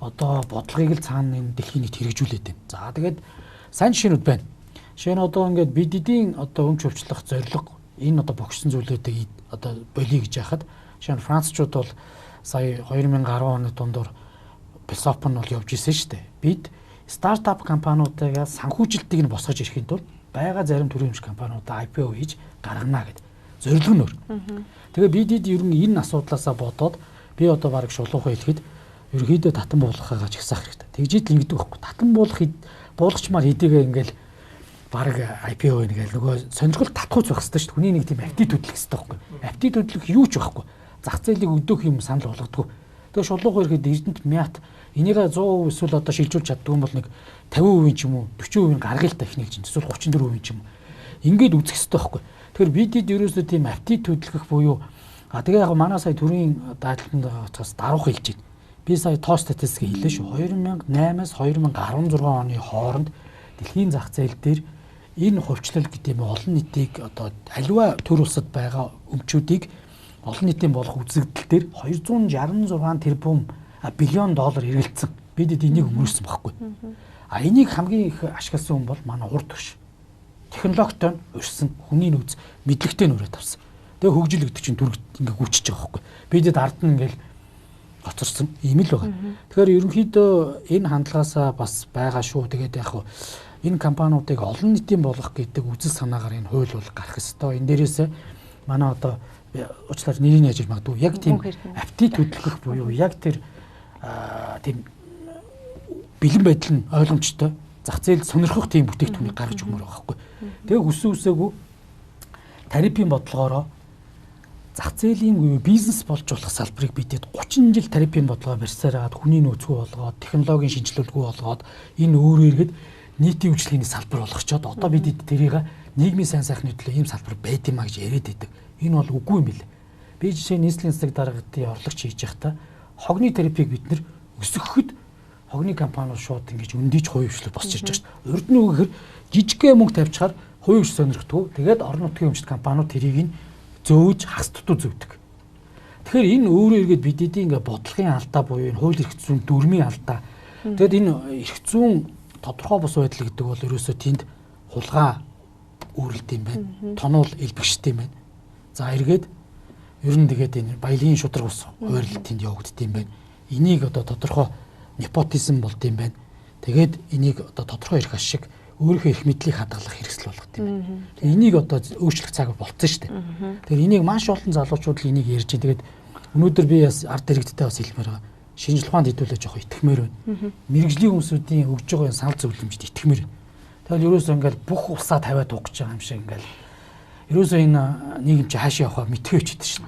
одоо бодлогыг л цаана энэ дэлхийн нийт хэрэгжүүлээд байна. За тэгээд сайн жишээнүүд байна. Жишээ нь одоо ингээд бид эдийн одоо өмч өвчлөх зорилго энэ одоо богшсон зүйлүүдийг одоо болиё гэж яхад жишээ нь францчууд бол сая 2010 оны дундуур Песопон бол явж исэн шүү дээ. Бид стартап компаниудаа санхүүжилтийг нь босгож ирэхэд бол байгаа зарим төрийн өмч компаниудаа IPO хийж гаргана гэдэг зорилго нь өөр. Тэгээ бид ер нь энэ асуудлаасаа бодоод би одоо баг шулуухан хэлэхэд ерөөдөө татан буулгахаа чагсаах хэрэгтэй. Тэгжээд л ингэдэг байхгүй. Татан буулгачмаар хэдийгээ ингээл баг IPO нэгэл нөгөө сонирхол татхууц байх хэрэгтэй шүү дээ. Хүний нэг тийм апти төдлөх хэрэгтэй байхгүй. Апти төдлөх юу ч байхгүй. Зах зээлийг өгдөөх юм санал болгодгоо. Тэгээ шулуухан ирэхэд Эрдэнэт мят энийгээ 100% эсвэл одоо шилжүүлж чаддгүй юм бол нэг 50% ч юм уу 40% гаргая л та ихнийг чинь эсвэл 34% ч юм уу. Ингээд үзэх хэрэгтэй байхгүй. Тэгэхээр бидэд ерөөсөө тийм апти төдлөх буюу тэгээ яг манай сая төрийн дааталтанд цаас даруух хэлж байна. Би сая тоо статистик хэллээ шүү. 2008-аас 2016 оны хооронд дэлхийн зах зээл дээр энэ хувьчлал гэдэг юм олон нийтийг одоо аливаа төр улсад байгаа өмчүүдийг олон нийтийн болох үзэгдэл дээр 266 тэрбум доллар эргэлцсэн. Бидэд энийг өмөрсөн байхгүй. Энийг хамгийн их ашигласан хүн бол манай урд төрш. Технологитой нь урьсан, хүний нөөц мэдлэгтэй нь өрөөд авсан. Тэгээ хөгжил гэдэг чинь дүрэг ингээ гүйчихэж байгаа байхгүй. Бидэд ард нь ингээл гоцорсон ийм л байгаа. Тэгэхээр ерөнхийдөө энэ хандлагаасаа бас байгаа шүү. Тэгээд яг хуу энэ компаниудыг олон нийтийн болгох гэдэг үзэл санаагаар энэ хууль бол гарах ёстой. Энэ дээрээс манай одоо уучлаарай нэрийг яаж магадгүй яг тийм апти хөдөлгөх буюу яг тэр тийм бэлэн байдал нь ойлгомжтой зах зээл сонирхох тийм бүтээгдэхүүнийг гаргаж өгмөр байгаа байхгүй. Тэгээ хүссэн үсээгүй тарифын бодлогоороо зах зээлийн бизнес болж болох салбарыг бидэд 30 жил тарифын бодлогоо барьсаар аваад хүний нөөцгүй болгоод технологийн шинжилүүлгүй болгоод энэ өөрөө иргэд нийтийн үйлчлэгийн салбар болгочоод одоо бидэд тэрийг нийгмийн сайн сайхны төлөө ийм салбар байд юмаа гэж яриад байдаг. Энэ бол үгүй юм билээ. Би жишээ нь нийслэлийн засаг даргатын орлогч хийж байхдаа хогны тарифыг бид нэр өсгөхөд хогны компаниуд шууд ингэж өндийж хувийн хвшлэр босч ирж байгаа шүү дээ. Урд нь үгээр жижигхэн мөнгө тавьчихаар хувийн хвш сонирхдгүй. Тэгээд орон нутгийн өмчт компаниуд тэрийг нь зөөж хас дутуу зөөдөг. Тэгэхээр энэ өөрөө иргэд бид эдийн ингээ бодлогын алдаа буюу энэ хууль эрх зүйн дүрмийн алдаа. Тэгэд энэ эрх зүйн тодорхой бус байдал гэдэг бол ерөөсөө тэнд хулгай үүрэлт юм байна. Тонуул элбэгшт юм байна. За эргээд ер нь тэгээд энэ баялагын шудраг ус хуваарлт тэнд явагдд юм байна. Энийг одоо тодорхой непотизм болд юм байна. Тэгээд энийг одоо тодорхой эрх ашиг өөрийнхөө эрх мэдлийг хадгалах хэрэгсэл болгох юм байна. Энийг одоо өөрчлөх цаг болцсон шүү дээ. Тэгэхээр энийг маш олон залуучууд л энийг ярьж байна. Тэгээд өнөөдөр би бас ард иргэдтэй бас хэлмээр байгаа. Шинжлэх ухаанд хэдүүлээ жоох итгэмээр байна. Мэргэжлийн хүмүүсийн өгж байгаа санал зөвлөмжөд итгэмээр байна. Тэгэл ерөөсөө ингээл бүх усаа тавиад уугч байгаа юм шиг ингээл ерөөсөө энэ нийгэм чи хаашаа явахаа мэдхээвч гэдэг шин.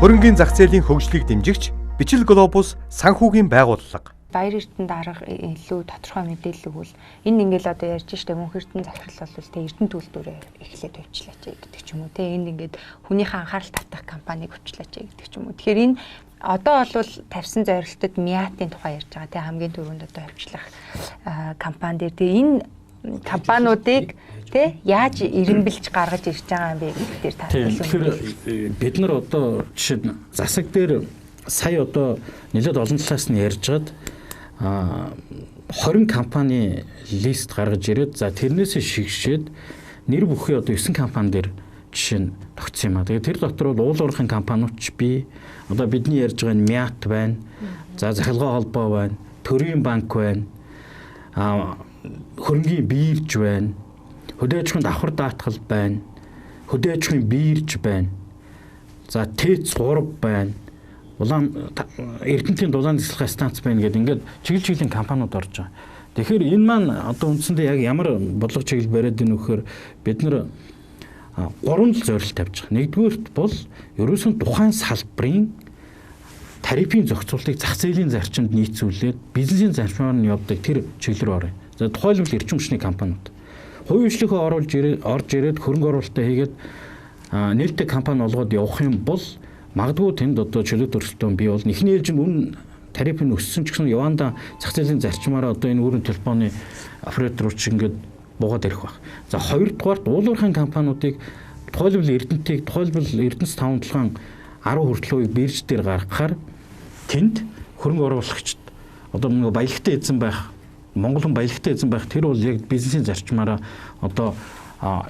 Хөрөнгийн зах зээлийн хөгжлийг дэмжигч Бичил Глобус санхүүгийн байгууллага. Баяр эрдэнэ дарга илүү тодорхой мэдээлэл өгвөл энэ ингээл одоо ярьж штэ мөнх эрдэнэ захирал бол тэ эрдэнэ төлбөрөөр эхлээд авчлаач гэдэг ч юм уу тэ энд ингээд хүнийхээ анхаарал татах компанийг авчлаач гэдэг ч юм уу. Тэгэхээр энэ одоо бол тавьсан зорилтод Миатын тухай ярьж байгаа тэ хамгийн түрүүнд одоо авчлах компани дээр тэ энэ компаниудыг тэ яаж ирэмбэлж гаргаж ирж байгаа юм бэ гэдэг дээр та тэгэхээр бид нар одоо жишээ нь засаг дээр сая одоо нэлээд олон талаас нь ярьжгаад 20 компани лист гаргаж ирээд за тэрнээсээ шигшээд нэр бүхий одоо 9 компани дээр жишээ нь тогтсон юм а. Тэгээд тэр дотор бол уул уурхайн компаниуд ч бий. Одоо бидний ярьж байгаа нь Мят байна. За захиргаа холбоо байна. Төрийн банк байна. Хөрөнгийн бирж байна. Хөдөө аж ахуйн давхар даатгал байна. Хөдөө аж ахуйн бирж байна. За ТЭЦ 3 байна. Улаан Эрдэнэтийн дулаан цэцлэгээ станц байна гэдэг ингээд чиглэлийн компаниуд орж байгаа. Тэгэхээр энэ маань одоо үндсэндээ яг ямар бодлого чиглэл бариад ийн вөхөр бид нар 3 зорилт тавьж байгаа. Нэгдүгээрт бол ерөөсөн тухайн салбарын тарифын зохицуултыг зах зээлийн зарчимд нийцүүлээд бизнесийн зарчмаар нь явдаг тэр чиглэл орё. За тухайлбал эрчим хүчний компаниуд. Хувийн хвшлийнхээ орж ирээд хөрөнгө оруулалтаа хийгээд нээлттэй компани олгоод явах юм бол Магадгүй тэнд одоо чөлөөт өрсөлдөөн бий бол эхний ээлжинд үн тариф нь өссөн ч гэсэн яванда зах зээлийн зарчмаараа одоо энэ өөрийн телефоны оператор руу ч ингээд буугаад ирэх баг. За хоёрдугаарт уулуурхайн компаниудыг тухайлбал Эрдэнэс 5-7 10 хүртэл бирж дээр гаргахаар тэнд хөрөнгө оруулагчид одоо нэг баялагтай эзэн байх, Монголын баялагтай эзэн байх тэр бол яг бизнесийн зарчмаараа одоо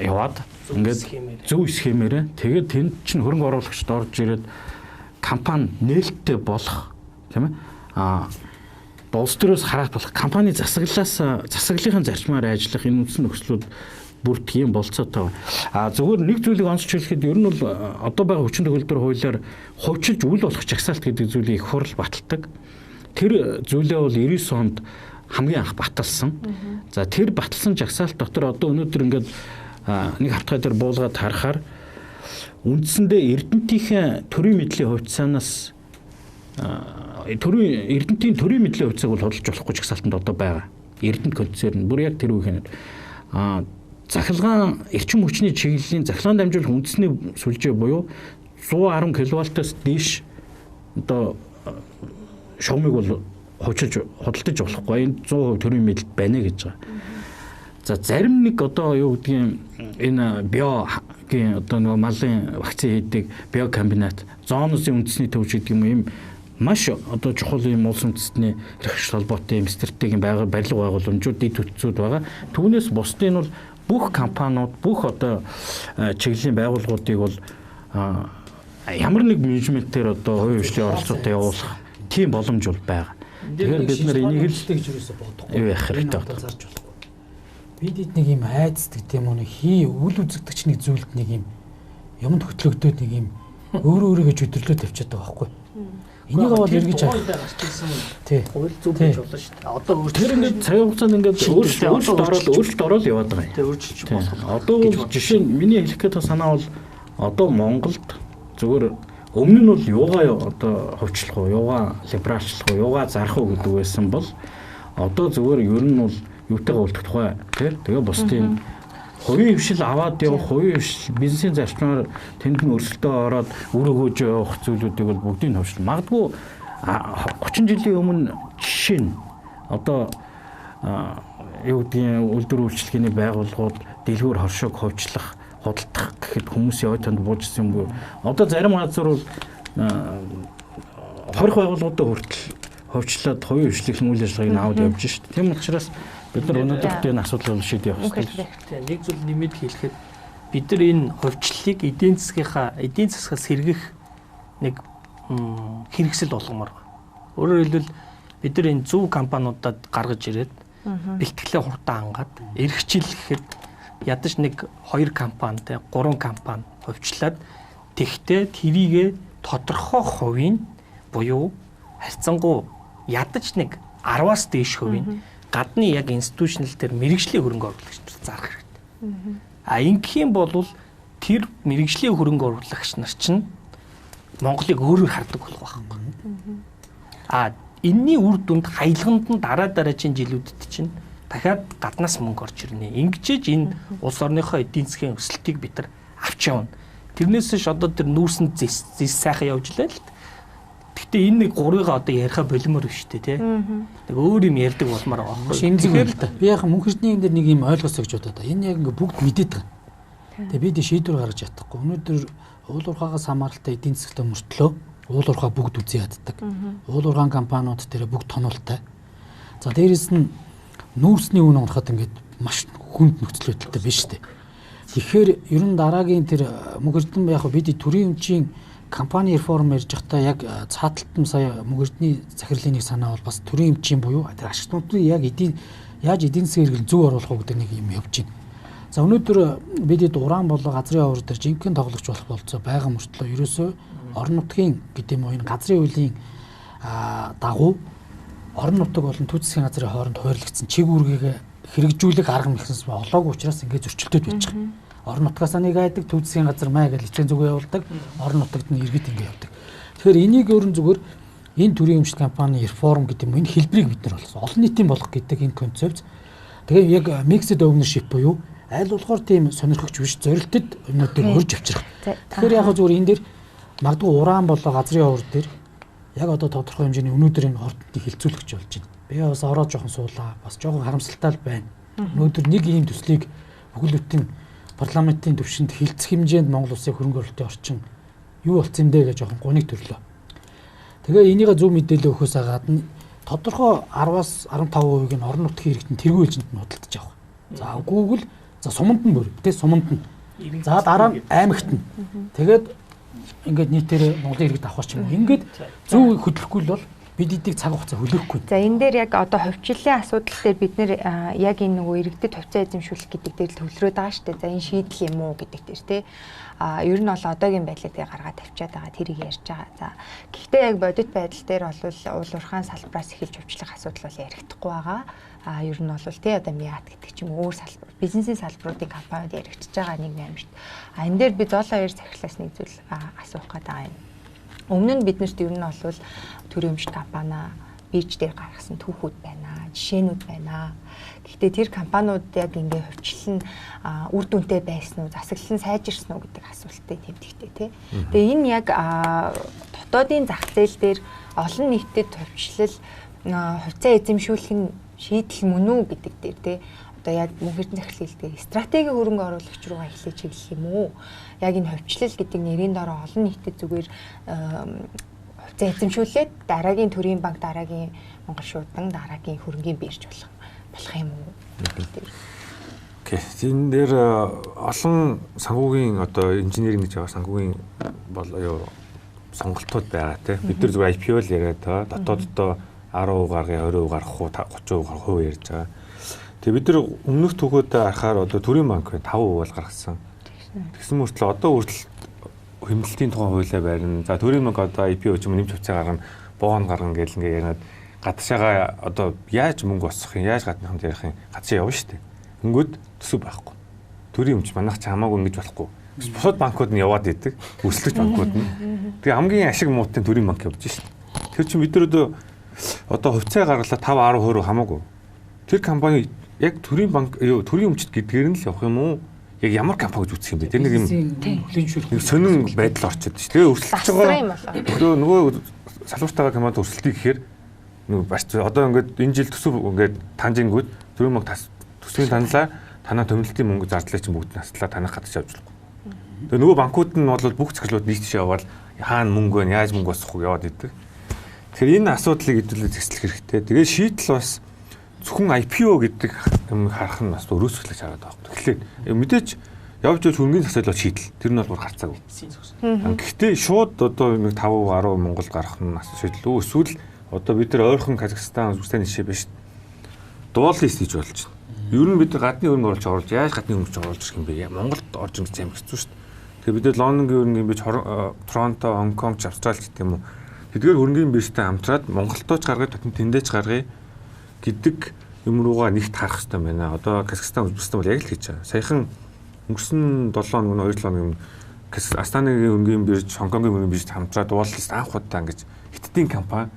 яваад ингээд зөв схемээр тэгээд тэнд чинь хөрөнгө оруулагчид орж ирээд компани нээлттэй болох тийм ээ улс төрөөс хараад болох компани засаглалын зарчмаар ажиллах энэ үндсэн нөхцлүүд бүрдэх юм болцоотой. Зөвхөн нэг зүйлийг онцч хэлэхэд ер нь бол одоо байгаа хүчин төгөлдөр хуулиар хувьчилж үйл болох жагсаалт гэдэг зүйлийг их хурл баталдаг. Тэр зүйлээ бол 99 онд хамгийн анх баталсан. За тэр баталсан жагсаалт дотор одоо өнөөдөр ингээд нэг хавтгай дээр буулгаад харахаар үндсэндээ Эрдэнэтийн төрийн мэдлийн хувьцаанаас Эрдэнэтийн төрийн мэдлийн хувьцааг бол худалдаж болохгүй жагсаалтанд одоо байгаа. Эрдэнэт концерн бүр яг тэр үеийнээр захилгаан эрчим хүчний чиглэлийн захилгаан дамжуулах үндэсний сүлжээ буюу 110 кВт-аас дээш одоо шугамыг бол худалдаж болохгүй. Энэ 100% төрийн мэдэлд байна гэж байгаа. За зарим нэг одоо юу гэдгийг энэ биогийн одоо нөгөө малын вакцины хийдэг биокомбинат, зооносын үндэсний төвч гэдэг юм маш одоо чухал юм улс үндэстний эрхч холбоотой юм стратегийн барилга байгууламжууд дэд бүтцүүд байгаа. Түүнээс бусдын нь бол бүх компаниуд, бүх одоо чиглэлийн байгууллагуудыг бол ямар нэг менежментээр одоо хувийн хвшлийн оролцоотой явуулах тийм боломж бол байгаа. Тэгэхээр бид нар энийг л гэж юусоо бодохгүй. Юу яах хэрэгтэй байна. Зарж болохгүй. Бид нэг юм айцдаг тийм үү үл үзэгдэгч нэг зүйлд нэг юм юмд хөтлөгдөөд нэг юм өөрөөрөө өдөрлөө тавьчихад байгаа байхгүй. Энийг аваад эргэж гарч ирсэн. Хууль зөв байж болно шүү дээ. Одоо тэр ингээд цагийн хугацаанд ингээд өөрчлөлт ороод яваад байгаа юм. Тэ өөрчилж болох. Одоо жишээ нь миний хэлэх гээд санаа бол одоо Монголд зөвхөн өмнө нь бол юугаа одоо хувьчлах уу, юугаа либералчлах уу, юугаа зарах уу гэдэг байсан бол одоо зөвхөн ер нь бол юутайгаа уулдах тухай тэгээ бусдын хувийн хвшил аваад явах, хувийн хвшил бизнесийн зарчмаар тэнд нь өрсөлдөө ороод үр өгөөж явах зүйлүүдийг бол бүгдийг хөвшил. Магадгүй 30 жилийн өмнө жишээ нь одоо юу гэдгийг үйлдвэр үйлчлэгээний байгууллагууд дэлгүүр хоршоог хувьчлах, худалдах гэхэд хүмүүсийн ой танд бууж ирсэн юм. Одоо зарим газар бол хорих байгууллагуудаа хүртэл хувьчлаад хувийн хвшлийн үйл ажиллагааг аваад явж шít. Тийм учраас бид нар өнөөдөр энэ асуудлыг шийдэх хэрэгтэй. Тийм нэг зүйл нэмэд хэлэхэд бид нар энэ хувьчлалыг эдийн засгаас сэргэх нэг хэрэгсэл болгомоор байна. Өөрөөр хэлбэл бид нар энэ зөв компаниудад гаргаж ирээд бэлтгэлээ хурдан ангаад эрхчлэхэд ядаж нэг 2 компани те 3 компани хувьчлаад тэгтээ тэрийгэ тодорхой хувийн буюу харьцангуй ядаж нэг 10-аас дээш хувийн гадны яг институционал дээр мэрэгжлийн хөрөнгө оруулагч зарах хэрэгтэй. Ингэх юм бол тэр мэрэгжлийн хөрөнгө оруулагч нар чинь Монголыг өөрөөр хардаг болох байхгүй. Энэний үр дүнд хаялганд нь дараагийн жилүүдэд чинь дахиад гаднаас мөнгө орж ирнэ. Ингэжээж энэ улс орныхоо эдийн засгийн өсөлтийг бид нар авч явна. Тэрнээс ш одоо тэр нүүрсэнд зис сайхан явж лээ л. Гэхдээ энэ нэг гурыгаа одоо яриха болимоор биш үү те. Нэг өөр юм ярьдаг болмоор байгаа байхгүй. Тэгэхээр би яг мөнхөрчний юм дээр нэг юм ойлгосоо гэж бодоод. Энэ яг ингээ бүгд мэдээд байгаа. Тэгээ бид шийдвэр гаргаж чадахгүй. Өнөөдөр уул уурхаагаас хамааралтай эдийн засгийн мөртлөө уул уурхаа бүгд үзий яддаг. Уул уурхаан компаниуд тэр бүгд тоноолтой. За дээрэс нь нүүрсний үн унахад ингээд маш хүнд нөхцөл байдалтай биш үү. Тэгэхээр ер нь дараагийн тэр мөнхөрчн яг бид төрийн өмчийн компани реформ ярьж байхдаа яг цааталтан сая мөнхөрчний захирлын нэг санаа бол бас төрийн өмчийн буюу тэр ашигтнуудыг яг яаж эдийн засгийн хэрэгэл зөв оруулах уу гэдэг нэг юм явж байна. За өнөөдөр бид уран болго газрын овор дээр жинхэнэ тоглогч болох болцоо байгаа мөртлөө ерөөсөө орон нутгийн гэдэг юм уу энэ газрын хуулийн дагуу орон нутаг болон төв засгийн газрын хооронд хуваарлагдсан чиг үүргийг хэрэгжүүлэх арга механизм олоогүй учраас ингээд зөрчилдөд байж байгаа. Орон нутгаас нэг айдаг, төв засгийн газар маа гэж хичээн зүгөө явуулдаг, орон нутагт нь иргэд ингээд явдаг. Тэгэхээр энийг өөрөн зүгээр энэ төрийн өмчт компани реформ гэдэг юм энэ хэлбэрийг бид нар болсон. Олон нийтийн болох гэдэг энэ концепц. Тэгээ яг mixed ownership буюу аль болохоор тийм сонирхогч биш зорилтод өнөөдөр хөрж авчрах. Тэгэхээр яг зүгээр энэ дээр магадгүй уран болоо газрын овор дээр яг одоо тодорхой хэмжээний өнөөдрийн ордонтыг хилцүүлэгч болж байна. Би бас ороод жоохон суулаа. Бас жоохон харамсалтай байна. Өнөөдөр нэг ийм төслийг бүхэл бүтэн парламентын түвшинд хилцэх хэмжээнд Монгол Улсын хөрөнгө оруулалтын орчин юу болсон юм бэ гэж жоохон гуниг төрлөө. Тэгээ энийг зөв мэдээлэл өгөхөөс гадна тодорхой 10-аас 15% нь орон нутгийн иргэдэд тэргүй хэлжинд нь худалдаж авах. За үгүй л за суманд нь бүр тэ суманд нь. За дараа нь аймагт нь. Тэгээд ингээд нийтээр Монголын иргэд авах ч юм уу. Ингээд зөв хөдлөхгүй л бол бид эдийг цаг хугацаа хөлөөхгүй. За энэ дээр яг одоо ховчлолын асуудал дээр бид нэр яг энэ нөгөө иргэдэд хувьцаа эзэмшүүлэх гэдэг дээр л төвлөрөөд байгаа шүү дээ. За энэ шийдэл юм уу гэдэг дээр тий. Ер нь бол одоогийн байдлаар тэгээ гаргаад тавьчаад байгаа тэрийг ярьж байгаа. За гэхдээ яг бодит байдал дээр бол уулуурхаан салбараас эхэлж хөвчлөх асуудал бол ярихдаггүй байгаа. Ер нь бол тий одоо Миат гэдэг ч юм уу өөр салбар бизнесийн салбаруудын компаниуд яригдчихэж байгаа нэг юм шүү дээ. Энэ дээр би зоолоо хоёр захирлаас нэг зүйл асуух гээд байгаа юм. Өмнө нь биднэрт ер нь бол төрийн өмчт компани бирж дээр гаргасан түүхүүд байна, жишээнүүд байна. Гэхдээ тэр компаниуд яг ингээ хөвчлэн үр дүнтэй байсан уу, засаглан сайжирсан уу гэдэг асуултыг тэмдэгтэй тий. Тэгээ энэ яг дотоодын зах зээл дээр олон нийтэд хөвчлөл хувьцаа эзэмшүүлэх нь шийдэл мөн үү гэдэг дээр тий. Одоо яг мөнх эрдэнэ захирлын дээр стратегийн хөрөнгө оруулагч руугаа эхлэж чиглэх юм уу? Яг энэ хөвчлөл гэдэг нэрийн дороо олон нийтэд зүгээр хувьцаа эзэмшүүлээд дараагийн төрийн банк, дараагийн Монгол шуудан, дараагийн хөрөнгийн бирж болох юм уу? Окей. Энэ дээр олон санхүүгийн одоо инженеринг гэж байгаа санхүүгийн бол юу сонголтууд байгаа тийм. Бид нар зүгээр IPO л яриад та дотооддоо 10% гаргая, 20% гаргах уу, 30% гаргах уу ярьж байгаа. Тэгээ бид нар өмнөх түүхүүдэд харахаар одоо төрийн банк 5% бол гаргасан. Тэгсэн мөртлөө одоо хүртэл хэмнэлтийн тухай хуулиа барина. За төрийн банк одоо IPO ч юм нэмж хувьцаа гаргана, боон гаргана гэл ингээ яриад гадшаага одоо яаж мөнгө босгох юм, яаж гадныхан ярих юм, гадшаа явна шүү дээ. Хөнгөд төсөв байхгүй. Төрийн өмч манайх ч хамаагүй ингэж болохгүй. Бусад банкуд нь яваад идэг, өрсөлдөгч банкуд нь. Тэгээ хамгийн ашиг муутын төрийн банк явж шүү дээ. Тэр чинь бид нар одоо хувьцаа гаргалаа 5-10% хамаагүй. Тэр компани яг төрийн банк төрийн өмчт гэдгээр нь л явах юм уу? Яг ямар компани гэж үзэх юм бэ? Тэр нэг юм сонин байдал орчод шүү. Тэгээ өрсөлдөж байгаа. Нөгөө салбартайгаа компанид өрсөлдөе гэхээр нөгөө барьц одоо ингээд энэ жил төсөв ингээд танжингууд төрийн банк төсвийн танлаа танаа томилтын мөнгө зардлаа чинь бүгд наслаа танах гадаж авч болохгүй. Тэгээ нөгөө банкуд нь бол бүх захирлууд нийтдээ яваад хаана мөнгө вэ? Яаж мөнгө босгох вэ яваад идэг. Тэгэхээр энэ асуудлыг хэдүүлээ зэгслэх хэрэгтэй. Тэгээ шийдэл бас зөвхөн IPO гэдэг юм харах нь бас өрөөсгөлж хараад байгаа юм. Тэгэхээр мэдээж явж явж хөрөнгөний засал бол шийдэл. Тэр нь бол гарцаагүй. Гэхдээ шууд одоо нэг 5-10 Монгол гарах нь бас шийдэл үү? Эсвэл одоо бид нар ойрхон Казахстан, Үзбекистан жишээ биш. Дуал лист хийж болж байна. Ер нь бид гадны хөрөнгө оруулж оруулж яаж гадны хөрөнгө оруулж ирэх юм бэ? Монголд орж ирэх юм хэцүү шүү дээ. Тэгээ бид нар Лондонгийн хөрөнгө биш, Торонто, Хонконг, Австрали гэх юм уу? Тэдгээр хөрөнгөний биржтэй хамтраад Монголдоо ч гаргая, тэндээ ч гаргая гэдэг юм руугаа нэгт харах хэрэгтэй байна. Одоо Казахстан, Үзбекистан бол яг л хийж байгаа. Саяхан өнгөрсөн 7 хоног, 2 хоног Астанагийн хөрөнгөний бирж, Хонконгийн хөрөнгөний биржт хамтраад дуал лист анх удаа ингэж хиттийн компани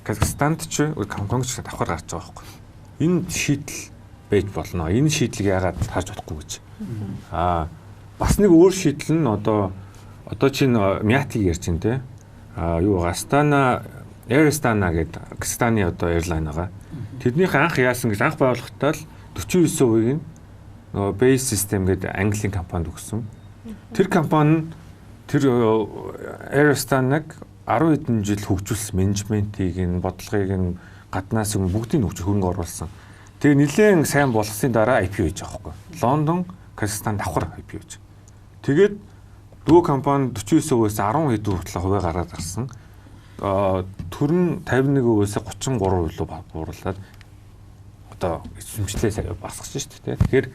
Казахстанд ч Хонконгч давхар гарч байгаа байхгүй. Энэ шийдэл байж болно. Энэ шийдлийг яагаад харж болохгүй гэж. Бас нэг өөр шийдэл нь одоо чинь Миатиг ярьж байна те. Юу Астана, Air Astana гэдэг Казахстаны одоо airline байгаа. Тэднийх анх яасан гэж анх байгуулахдаа л 49%-ийг нөгөө Base System гэдэг Английн компанид өгсөн. Тэр компани нь тэр Air Astana-г 10 хэдэн жил хөгжүүлсэн менежментийг нь, бодлогыг нь гаднаас бүгдийг нь хөрөнгө оруулсан. Тэгээ нэлээд сайн болсны дараа IPO хийж байгаа байхгүй. Лондон, Казахстан давхар IPO хийж. Тэгээд дүү компани 49%-ээс 10 хэд хүртэл хувиа гаргаад гарсан. Төрн 51%-ээс 33% руу бууруулаад одоо эзэмшлээ басгаж шүү дээ. Тэгэхээр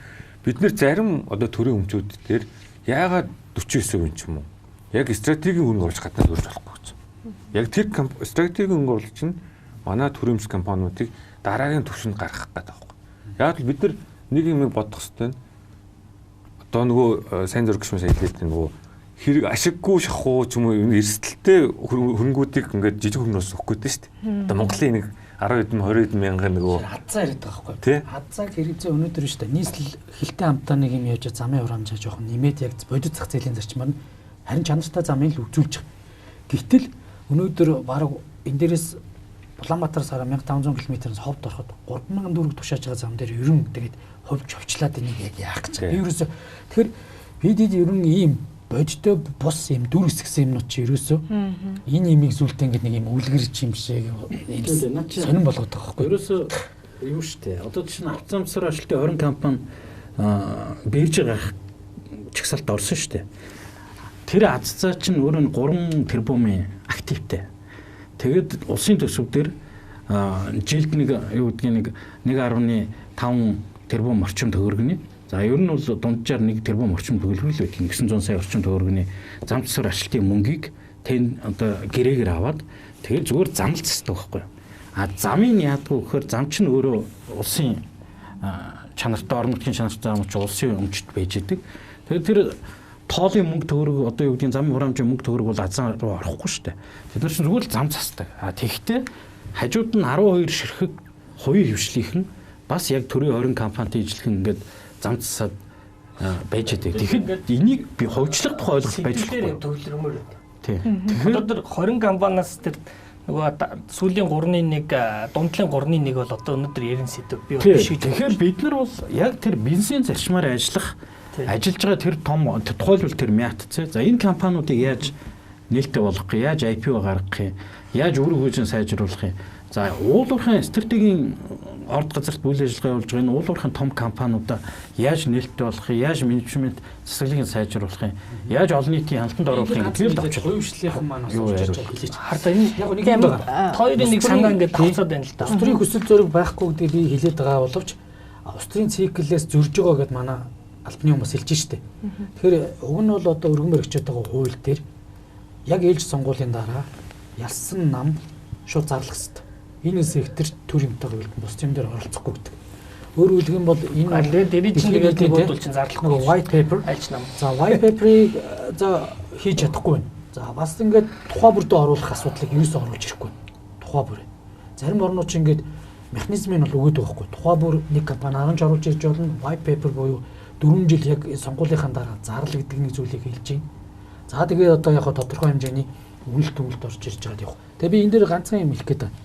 бид нэр зарим одоо төрийн өмчүүд дээр яагаад 49% ч юм уу? Яг стратегийн хөрөнгө оруулж гаднаад өрж болохгүй гэж. Яг тэр стратегийн хөрөнгө оруулагч нь манай төрийн өмч компаниудыг дараагийн түвшинд гаргах гэдэг байхгүй. Яг л бид нар нэг юм бодох хэрэгтэй. Одоо нөгөө сайн зөргөж шиг хэлээд нөгөө хэрэг ашиггүй шахуу ч юм уу эрсдэлтэй хөрөнгүүдийг ингээд жижиг хөрнөөс өгөх гэдэг шүү дээ. Одоо Монголын нэг 10-20 мянган нөгөө хадзаа яриад байгаа байхгүй. Хадзааг хэрэгцээ өнөөдөр шүү дээ. Нийслэл хилтэй хамтаа нэг юм яаж замын хурамжаа жоохон нэмээд яг бодит зах зээлийн зарчмаар нь харин чанартай замыг л үзүүлж байгаа. Гэтэл өнөөдөр баг энэ дээрээс Улаанбаатар сараа 1500 км-ээс ховд ороход 3000 төгрөг тушааж байгаа зам дээр ер нь тэгээд ховчлаад энийг яг яах гэж байна. Би ерөөсө тэгэхээр бид ер нь ийм бодтой бус юм дүр хэсгсэн юмнууд чи ерөөсө энэ имийг зүйлтэй ингээд нэг юм үлгэрч юм шиг сонирн болгоод байгаа байхгүй. Ерөөсөө юу штэ. Одоо чинь автозамсар ажилтны 20 компани бэрж байгаа чагсаалт орсон штэ. Тэр азцаа чинь өөрөө нь 3 тэрбумын активтэй. Тэгэд улсын төсөв дээр жилд нэг юу гэдгийг 1.5 тэрбум орчим төгрөгний. За ер нь бол дунджаар 1 тэрбум орчим төгрөг л байдаг. 900 сая орчим төгрөгний зам засвар ажилтны мөнгийг тэн одоо гэрээгээр аваад тэгээд зүгээр замлцдаг байхгүй юу? А замын яадгүй гэхээр зам чинь өөрөө улсын чанартай орон нутгийн чанартай зам чи улсын өмчт байж идэг. Тэгээд тэр тоолын мөнгө төгрөг одоо юу гэдгийг замын хураамжийн мөнгө төгрөг бол азан руу орохгүй шүү дээ. Тэд нар чинь зүгээр л зам засдаг. А тэгэхдээ хажууд нь 12 ширхэг хувийн хвшлийнхэн бас яг төрийн 20 компанид ижилхэн ингээд зам засаад байж идэг. Тэгэхэд энийг би хойчлох тухай ойлголт байж болохгүй. Төвлөрмөр үү. Тийм. Тэгэхээр 20 компаниас тэр нөгөө сүүлийн 3.1 дундлын 3.1 бол одоо өнөөдөр ярин сэдв би биш гэж. Тэгэхээр бид нар бол яг тэр бизнесийн зарчмаар ажиллах ажиллаж байгаа тэр том тухайлбал тэр мятц. За энэ компаниудыг яаж нээлттэй болгох юм, яаж IPO гаргах юм, яаж өөрийн хөгжин сайжруулах юм. За уулуурхайн стратегийн орд газарт үйл ажиллагаа явуулж байгаа энэ уулуурхайн том компаниудаа яаж нээлттэй болгох юм, яаж менежмент засаглалыг сайжруулах юм, яаж олон нийтийн хяналтанд оруулах юм гэдгийг давчих. Хувьчлийнхэн маань юу яриа. Хардаа энэ яг нэг юм байна. Хоёрын нэг санаа ингээд тавцаад байна л да. Улс төрийн хүсэл зориг байхгүй гэдгийг би хэлээд байгаа боловч улс төрийн циклээс зөрж байгаа гэдээ манай албаны хүмүүс хэлж штэ. Тэгэхээр уг нь бол одоо өргөн баригчид байгаа хууль дээр яг ээлж сонгуулийн дараа ялсан нам шууд зарлах хэрэгтэй. Энэ сектор төр юмтайгаа үлдэн бус юм дээр оролцохгүй гэдэг. Өөрөөр хэлэх юм бол энэ дэрийн чинь тэгээд бодвол чинь зарлахгүй white paper альч нам. За white paper-ыг за хийж чадахгүй байна. За бас ингээд тухай бүрдээ оруулах асуудлыг юус оруулж ирэхгүй. Тухай бүр. Зарим орнууд ч ингээд механизмыг бол өгöd байхгүй. Тухай бүр нэг компани харамж оруулж ирж болно. White paper буюу 4 жил яг сонгуулийнхаа дараа зарлал гэдэг нэг зүйлийг хэлж байна. За тэгээд одоо яг тодорхой хэмжээний үнэлт орж ирж байгаа юм. Тэгээ би энэ дээр ганцхан юм хэлэх гээд байна.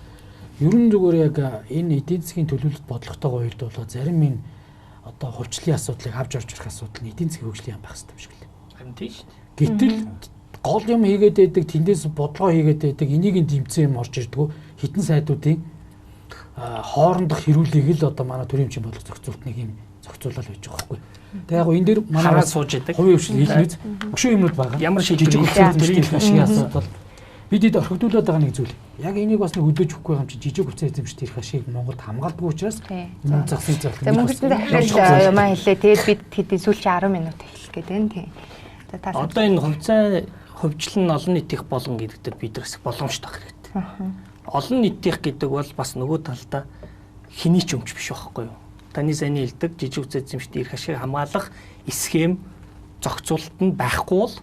Ерөн зүгээр яг энэ эдийн засгийн төлөвлөлт бодлоготойгоо уялд болоо зарим энэ одоо хувьчлалын асуудлыг авч орж ирэх асуудал нь эдийн засгийн хөгжлийн юм байх хэрэгтэй юм шиг л. Харин тийм шүү дээ. Гэтэл гол юм хийгээд байдаг, тэндээс бодлого хийгээд байдаг, энийг нь дэмцэн юм орж ирдгүү хитэн сайдуудын хоорондох хэрүүлийг л одоо манай төрийн хэмжээний бодлого зохицуулт нэг юм зохицуулал байж байгаа байхгүй. Тэгээ яг энэ дээр манай сууж идэг. хувийн хвшил хэлнэз өшөө юмнууд байгаа. Ямар шийдвэр жижиг ашигын асуудал бидэд орхигдуулаад байгаа нэг зүйл. Яг энийг бас нэг өдөөж өгөхгүй юм чи жижиг хувьцаа эзэмшдэг ирэх ашиг Монголд хамгаалдаг учраас энэ засгийн зах. За мөнгөнд дахиад юмаа хэлээ. Тэгээд бид тэдний сүүлчийн 10 минут эхлэх гээд байна тийм. За та одоо энэ хувьцаа хөвжил нь олон нийтийнх болгон гэдэг бид нар хэсэг боломжтой байх хэрэгтэй. Олон нийтийнх гэдэг бол бас нөгөө талдаа хэний ч өмч биш байхгүй юу? Таны сайн хэлдэг жижиг хувьцаа эзэмшдэг ирэх ашиг хамгаалах схем зохицуулалт нь байхгүй бол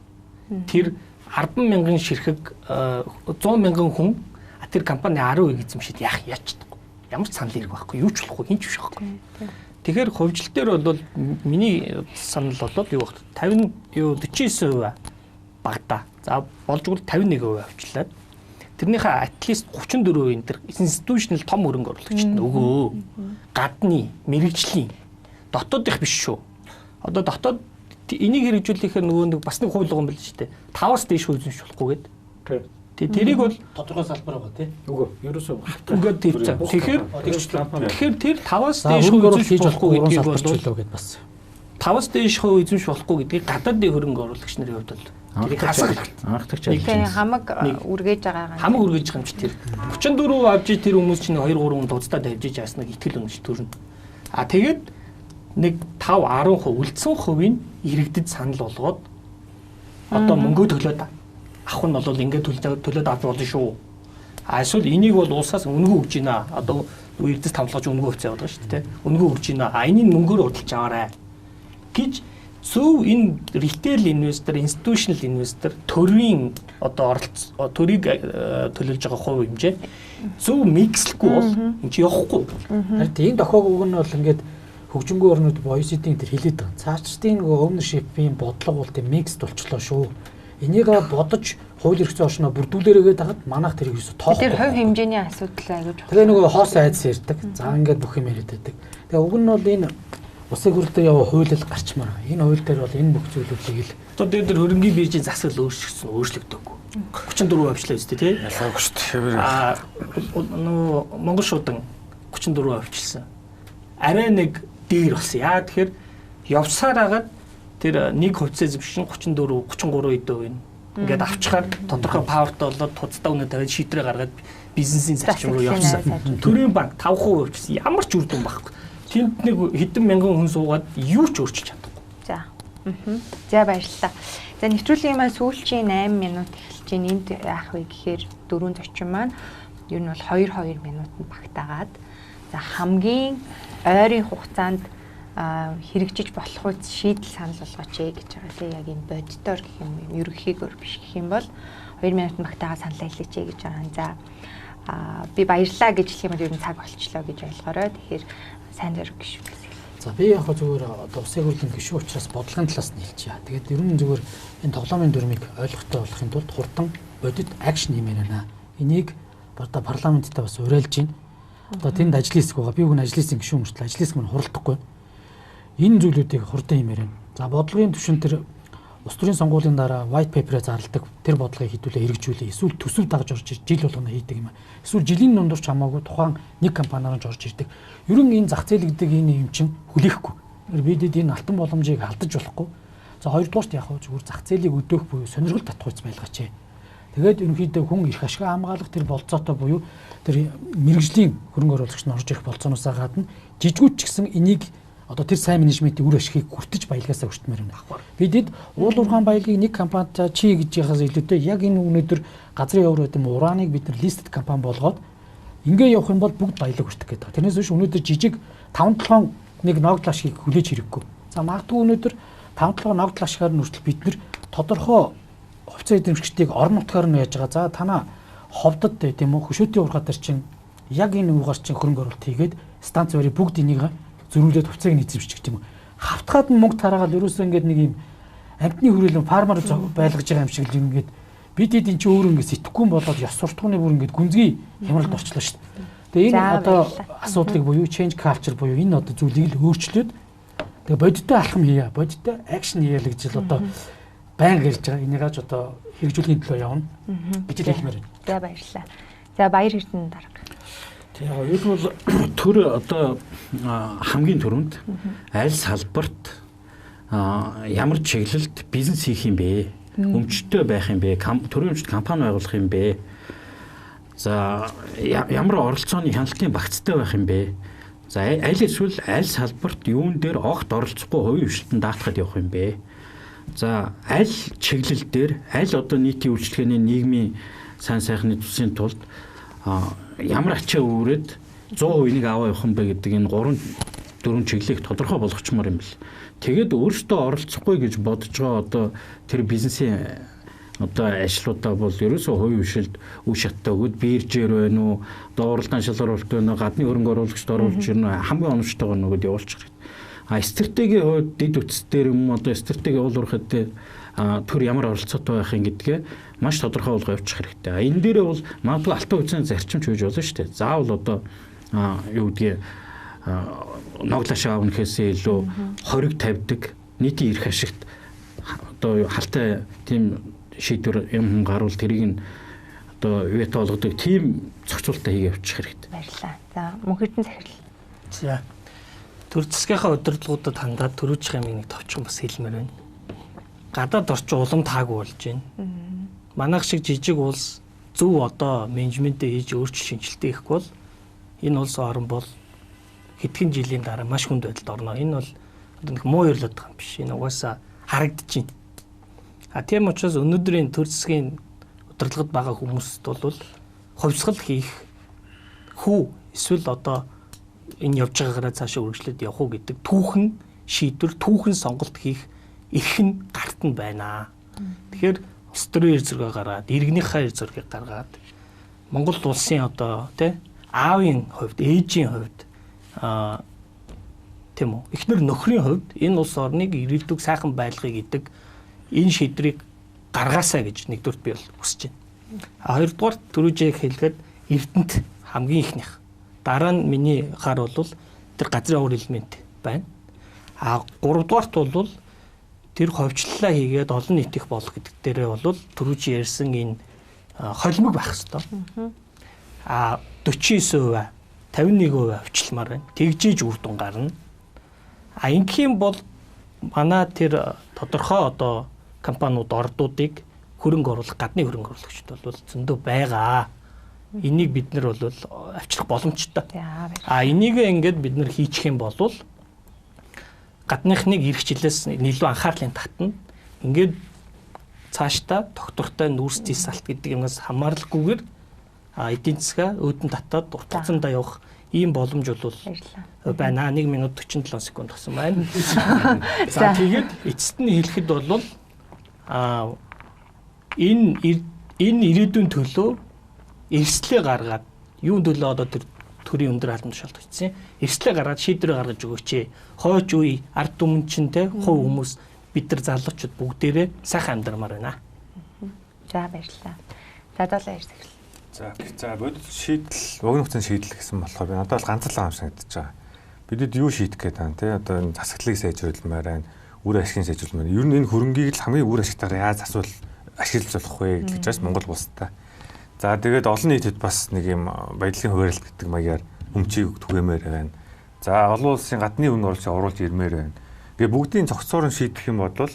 тэр 10,000 ширхэг 100,000 хүн тэр компани 10% эзэмшиж яах яаж чадахгүй. Ямар ч санал ирэх байхгүй, юу ч болохгүй, хинч биш байхгүй. Тэгэхээр хувьжил дээр бол миний санал бол юу вэ? 49% багтаа. За болж игэл 51% хувьчлаад тэрнийхээ атлист 34% энэ төр институционал том хөрөнгө оруулагчид өгөө. Гадны мэрэгжлийн дотоодынх биш шүү. Одоо дотоод энийг хэрэгжүүлэхээр нөгөө нэг бас нэг хууль байгаа юм байна шүү дээ. 5-аас дээш үзүүлж болохгүй гэдэг. Тэрийг бол тодорхой салбар байгаа тийм. Үгүй, ерөөсөө ингээд тийм. Тэгэхээр тэр 5-аас дээш үзүүлж болохгүй гэдгийг бол гэдээ бас 5-аас дээш үзүүлж болохгүй гэдгийг гадаадын хөрөнгө оруулагч нарын хувьд бол тэрийг анхдагч тийм хамаг үргэж байгаа. Хамаг үргэж байгаа юм чи тэр 34% авч тэр хүмүүс чинь 2-3 дуцтаа тавьж яасныг итгэл үнэж төрнө. А тэгээд нэг 5-10% үлдсэн хувийн иргэдэд санал болгоод одоо мөнгөө төлөөд авах нь бол ингээд төлөөд авч болно шүү. А эсвэл энийг бол улсаас өнгө өгж гинэ. Одоо үрдэс тавлгаж өнгө өгцөө байгаа шүү дээ. Өнгө өгж гинэ. А энийг мөнгөөр худалдаж аваарай гэж зөв энэ retail investor, institutional investor төрийн одоо төрийг төлөөлж байгаа хувь хэмжээ зөв микслэхгүй бол энэ чи явахгүй. Харин энэ дохиог уг нь бол ингээд хөгжингүй орнууд OECD-ийн тэр хэлээд байгаа. Цаашдын нөгөө ownership-ийн бодлого бол тийм mixed болчлоо шүү. энийг бодож хууль эрх зүйн орчноо бүрдүүлээрээгээд хагаад манайх тэрийг юусо тоох. Тэр хувь хэмжээний асуудал аягүй чухал. Тэгээ нөгөө хоос айдас ярьдаг. За ингээд бүх юм яриад байдаг. Тэгээ уг нь бол энэ улсын хурл дээр яваа хуулиар гарчмаар. Энэ хууль дээр бол энэ бүх зүйлүүдийг л Одоо дээр хөрөнгөний биржийн засаг өөрчлөгдөөгүй. 34% авчлаа үстэй тий. Ялгаагүй шүү дээ. Нөгөө Монгол шуудан 34% авчилсан. Арай нэг дээр болсон. Яа тэгэхээр явсаар агаад тэр нэг хувьцаа эзэмшин 34 33 эдөө байна. Ингээд авчихаар тодорхой павертай болоод туцдаа үнэ тавиад шийдрээ гаргаад бизнесийн зарчим руу явсан. Төрийн банк 5% авчихсан. Ямар ч үр дүн байхгүй. Тэнд нэг хэдэн мянган хүн суугаад юу ч өөрчилж чадахгүй. За. За баярлалаа. За нэвтрүүлгийн маань сүүлчийн 8 минут эхэлж байна. Энд яах вэ гэхээр дөрөв зочин маань ер нь бол 2 минутанд багтаагаад за хамгийн ойрын хугацаанд хэрэгжиж болох үйл шийдэл санал болгооч гэж байгаа тийм яг энэ бодитоор гэх юм ерөнхийгөр биш гэх юм бол 2 минут багтаагаад санал хэлээч гэж байгаа. За би баярлаа гэж хэлэх юм бол ер нь цаг болчлоо гэж ойлгоорой. Тэгэхээр сайн дөрөв гişүүдээс. За би яг зүгээр одоо улсын хурлын гишүүн учраас бодлогын талаас нь хэлчихье. Тэгээд ер нь зүгээр энэ тоглоомын дүрмийг ойлгохтой болохын тулд хурдан бодит акшн нэмээр байна. Энийг одоо парламенттай бас уриалж байна. Одоо тэнд ажлын хэсэг байгаа. Би үгүй ажлын хэсгийн гишүүн мөртлөө ажлын хэсэг мань хуралдахгүй. Энэ зүйлүүдийг хурдан нэмээр байна. За бодлогын түвшин тэр улс төрийн сонгуулийн дараа white paper-аар зарладаг тэр бодлогыг хэдүүлээ хэрэгжүүлээ. Эсвэл төсөв дагж орж жил болгоно хийдэг юм. Эсвэл жилийн дундуур ч хамаагүй тухайн нэг компаниар нь орж ирдэг. Ер нь энэ зах зээл гэдэг энэ юм чинь хүлээхгүй. Бидэд энэ алтан боломжийг алдаж болохгүй. За хоёрдугаарт яг зүгээр зах зээлийг өдөөх буюу сонирхол татах үс байлгаач. Тэгээд ерөнхийдөө хүн эрх ашиг хамгаалах тэр болцоотой буюу тэр мэрэгжлийн хөрөнгө оруулагч нь орж ирэх болцооноос гадна жижигүүд ч гэсэн энийг одоо тэр сайн менежментийн үр ашигыг хүртэж баялгаасаа хүртмээр байна. Бидэд уул уурхайн баялагийг нэг компанид чи гэж яхаас илүүтэй яг энэ өнөөдөр газрын явар гэдэг урааныг бид нар листед компани болгоод ингээ явах юм бол бүгд баялаг хүртэх гэдэг. Тэрнээс биш өнөөдөр жижиг 5-7 нэг ногдол ашигыг хүлээж хэрэггүй. За магадгүй өнөөдөр 5-7 ногдол ашигаар нь хүртэл бид нар тодорхой хувьцаа эзэмшигчдийг орон нутгаар нь яаж байгаа. За танаа ховдод тийм үү хөшөөтийн ургаа дээр чинь яг энэ үгээр чинь хөрөнгө оруулалт хийгээд станц барыг бүгд энийг зөрүүлээд хувьцааг нь эзэмшчих тийм үү. Хавтгаад нь мөнгө тараагаад ерөөсөө ингээд нэг юм амтны хүрээлэн фармер байлгаж байгаа юм шиг л ингээд бид энэ чинь өөрөө ингээд сэтгэхгүй болоод ёс суртахууны бүр ингээд гүнзгий хямралд орчлоо шүү дээ. Тэгээ энэ одоо асуудлыг буюу change culture буюу энэ одоо зүйлийг л өөрчлөөд тэгээ бодиттой алхам хийя, бодиттой акшн хийя л гэж л одоо байнга хэлж байгаа. Энийгаж одоо хэрэгжүүлэхийн төлөө явна гэж хэлмээр байна. За баярлалаа. За баяр эрдэнэ дарга. Тэгээ ер нь бол төр одоо хамгийн түрүүнд аль салбарт ямар чиглэлд бизнес хийх юм бэ? Өмчтөй байх юм бэ? Төрийн өмчт компани байгуулах юм бэ? За ямар оролцооны хяналтын багцтай байх юм бэ? За аль эсвэл аль салбарт юун дээр огт оролцохгүй хувийн хвшилтанд даатгаад явах юм бэ? За аль чиглэл дээр аль одоо нийтийн үйлчлэгээний нийгмийн сайн сайхны төсвийн тулд ямар ачаа үүрээд 100% энийг аваа явах юм бэ гэдэг энэ 3-4 чиглэлийг тодорхой болгочмоор юм бэл. Тэгээд өөрөөсөө оролцохгүй гэж бодож байгаа одоо тэр бизнесийн одоо ажлуудаа бол ерөөсөө хувийн хвшилд үе шаттай өгöd биржээр байна уу, дооролтын шалгаруулалт байна уу, гадны хөрөнгө оруулагчд оруулж ирнэ хамгийн оновчтойгоо нөгөөд явуулчих хэрэгтэй. Стратегийн хувьд дэд үтс дээр юм одоо стратеги уулуурхад дээр төр ямар оролцоотой байх юм гэдгээ маш тодорхой болгоо явуучих хэрэгтэй. Энэ дээрээ бол магадгүй алтан хувьцааны зарчимч үйж болно шүү дээ. Заавал одоо юу гэдгийг ноглаш аавн гэхээсээ илүү хориг тавьдаг нийтийн эрх ашигт одоо халтай тийм шийдвэр юм гарвал тэрийг нь одоо вето болгодог тийм зохицуулалтаа хийгээ явуучих хэрэгтэй. Баярлалаа. За мөнхөрдөн захирал. За төр засгийнхаа удирдлагуудад хандаад төрүүжих юм нэг товчхон бас хэлмээр байна. Гадаад орчин улам таагүй болж байна. Манайх шиг жижиг улс зөв одоо менежментээ хийж өөрчлөлт шинжилтээ хийхгүй бол энэ улс орн бол хэдхэн жилийн дараа маш хүнд байдалд орно. Энэ бол нэг муу ёрлоод байгаа юм биш. Энэ угаасаа харагдаж байна. Тийм учраас өнөөдрийн төр засгийн удирдлагад байгаа хүмүүст бол хувьсгал хийх хүү эсвэл одоо энэ явж байгаагаараа цаашаа үргэлжлээд явах уу гэдэг түүхэн шийдвэр, түүхэн сонголт хийх эрх нь гарт нь байна. Тэгэхээр улс төрийн эрх зөргөө гаргаад, иргэнийхээ эрх зөргийг гаргаад Монгол улсын одоо тий аавын хувьд, ээжийн хувьд тийм үү, эхнэр нөхрийн хувьд энэ улс орныг ирээдүйг сайхан байлгахыг гэдэг энэ шийдвэрийг гаргаасаа гэж нэгдүгürt би бол хүсэж байна. Хоёрдугаар түрүүжээ хэлгээд Эрдэнэт хамгийн ихнийх. Дараа нь миний хар бол тэр газрын уур элемент байна. Гуравдугаарт бол тэр ховчлолоо хийгээд олон нийтих болох гэдэг дээрээ бол түрүүж ярьсан энэ холимог байх хэвээр. 49%, 51% хвчилмаар байна. Тэгжээж үр дүн гарна. Ингэхийн бол манай тэр тодорхой одоо компаниуд ордуудыг хөрөнгө оруулах, гадны хөрөнгө оруулагчид бол зөндөө байгаа. Энийг бид нар бол авчлах боломжтой. Энийг ингээд бид нар хийчих юм бол гадныхныг эрхчлээс илүү анхаарлын татна. Ингээд цаашдаа тогтвортой нүүрс зэсалт гэдэг юмнаас хамааралгүйгээр эдийн засгаа өөдөн татаад уртцаандаа явах ийм боломж бол байна. 1 минут 47 секунд болсон байна. За тэгээд эцэст нь хэлэхэд бол энэ ирээдүйн төлөө эрсдлээ гаргаад юун төлөө одоо тэр төрийн өндөр албан тушаалд очсон. Эрсдлээ гаргаад шийдвэр гаргаж өгөөч. Хойч үе ард түмэн чинь те хувь хүмүүс бид нар залуучууд бүгдээрээ сайхан амьдармаар байна. За баярлалаа. Задуулаа ярьж. За бодит шийдэл, богино хугацааны шийдэл гэсэн болохоор би надад бол ганц л юм санагдаж байгаа. Бидэд юу шийдэх гээд байна те одоо энэ засаглалыг сайжруулмаар байна. Үр ашигыг сайжруулмаар. Ер нь энэ хөрөнгийг л хамгийн үр ашигтайгаар яаж ашиглаж болох вэ гэж бас Монгол улстай. За тэгээд олон нийтэд бас нэг юм баядлын хуваарлт гэдэг маягаар өмчийг түгээмээр байна. За олон улсын гадны хөрөнгө оруулагч оруулж ирмээр байна. Тэгээ бүгдийн цогцоор нь шийдэх юм бол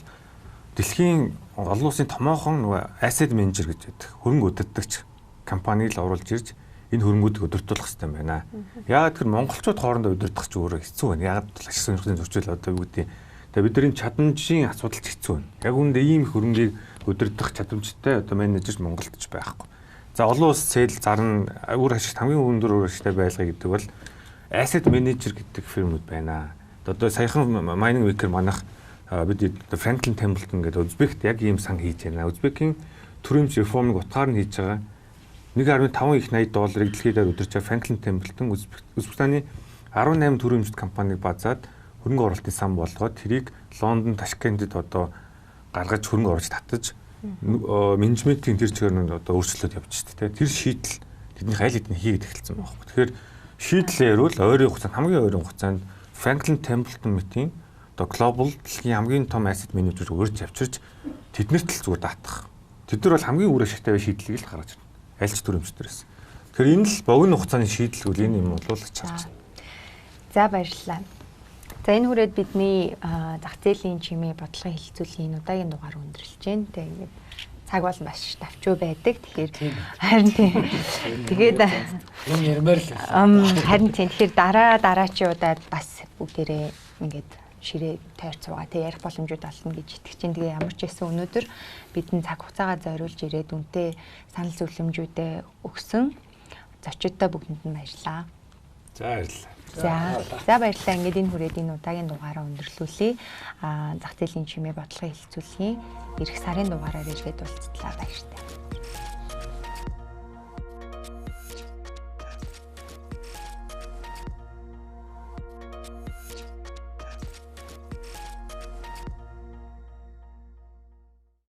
дэлхийн олон улсын томоохон asset manager гэж байдаг. Хөрөнгө удирдагч компани л оруулж ирж энэ хөрөнгүүдийг удирдуулах хэрэгтэй байна. Яагаад гэвэл монголчууд хоорондоо удирдах ч өөрөө хэцүү байна. Яагаад гэвэл ашиг сонирхлын зөрчил одоо юу гэдэг. Тэгээ бидний чадамжийн асуудал ч хэцүү байна. Яг үүндээ ийм хөрөнгийг удирдах чадамжтай одоо менежер Монголд ч байхгүй. За олон улс зээл зарна үр ашигт хамгийн өндөр үр ашигтай байлгаа гэдэг бол asset manager гэдэг фирмүүд байна. Одоо саяхан mining week-ээр манайх бид Franklin Templeton гэдэг Узбект яг ийм сан хийж байна. Узбекийн төрөмж реформыг утгаар нь хийж байгаа. 1.5 их $80 дэлхийдээ удирч байгаа Franklin Templeton Узбекистаны 18 төрөмжт компаниг базаад хөрөнгө оруулалтын сан болгоод тэрийг Лондон, Ташкентэд одоо гаргаж хөрөнгө оруулж татаж менежментийн тэр чигээр нь одоо өөрчлөлт явж байна. Тэр шийдэл тэдний айл хэдийн хийгээд эхэлсэн байна. Тэгэхээр шийдлээр бол ойрын хугацаанд хамгийн ойрын хугацаанд Franklin Templeton мэтийн одоо глобал дэлхийн хамгийн том asset manager өөрч авчирч тэднэрт л зүгээр даатах. Тэд нар бол хамгийн үр ашигтай шийдлийг л гаргаж ирнэ. Альч төрөмжтөрөөс. Тэгэхээр энэ л богино хугацааны шийдэл үл энэ юм бол харж байна. За баярлалаа. За энэ хүрээд бидний зах зээлийн чимээ бодлогын хэлэлцүүлийн удаагийн дугаар өндөрлөж байна. Тэгээд цаг бол маш давчуу байдаг. Тэгэхээр харин тэгээд юм ярмаар л. Харин тэгэхээр дараачиудаад бас бүгдээрээ ингээд ширээ тойрч суугаа тэг ярих боломжууд олно гэж итгэж чинь. Тэгээ ямар ч байсан өнөөдөр бидний цаг хугацаагаа зориулж ирээд үнтэй санал зөвлөмжүүдээ өгсөн зочидтой бүгдэнд нь баярлалаа. За баярлалаа. За баярлалаа. Ингээд энэ хүрээд энэ удаагийн дугаараа өндөрлүүлье. Зах зээлийн чимээ бодлогын хэлэлцүүлгийн эх сарын дугаараар иргэд уулзтлаа баяртай.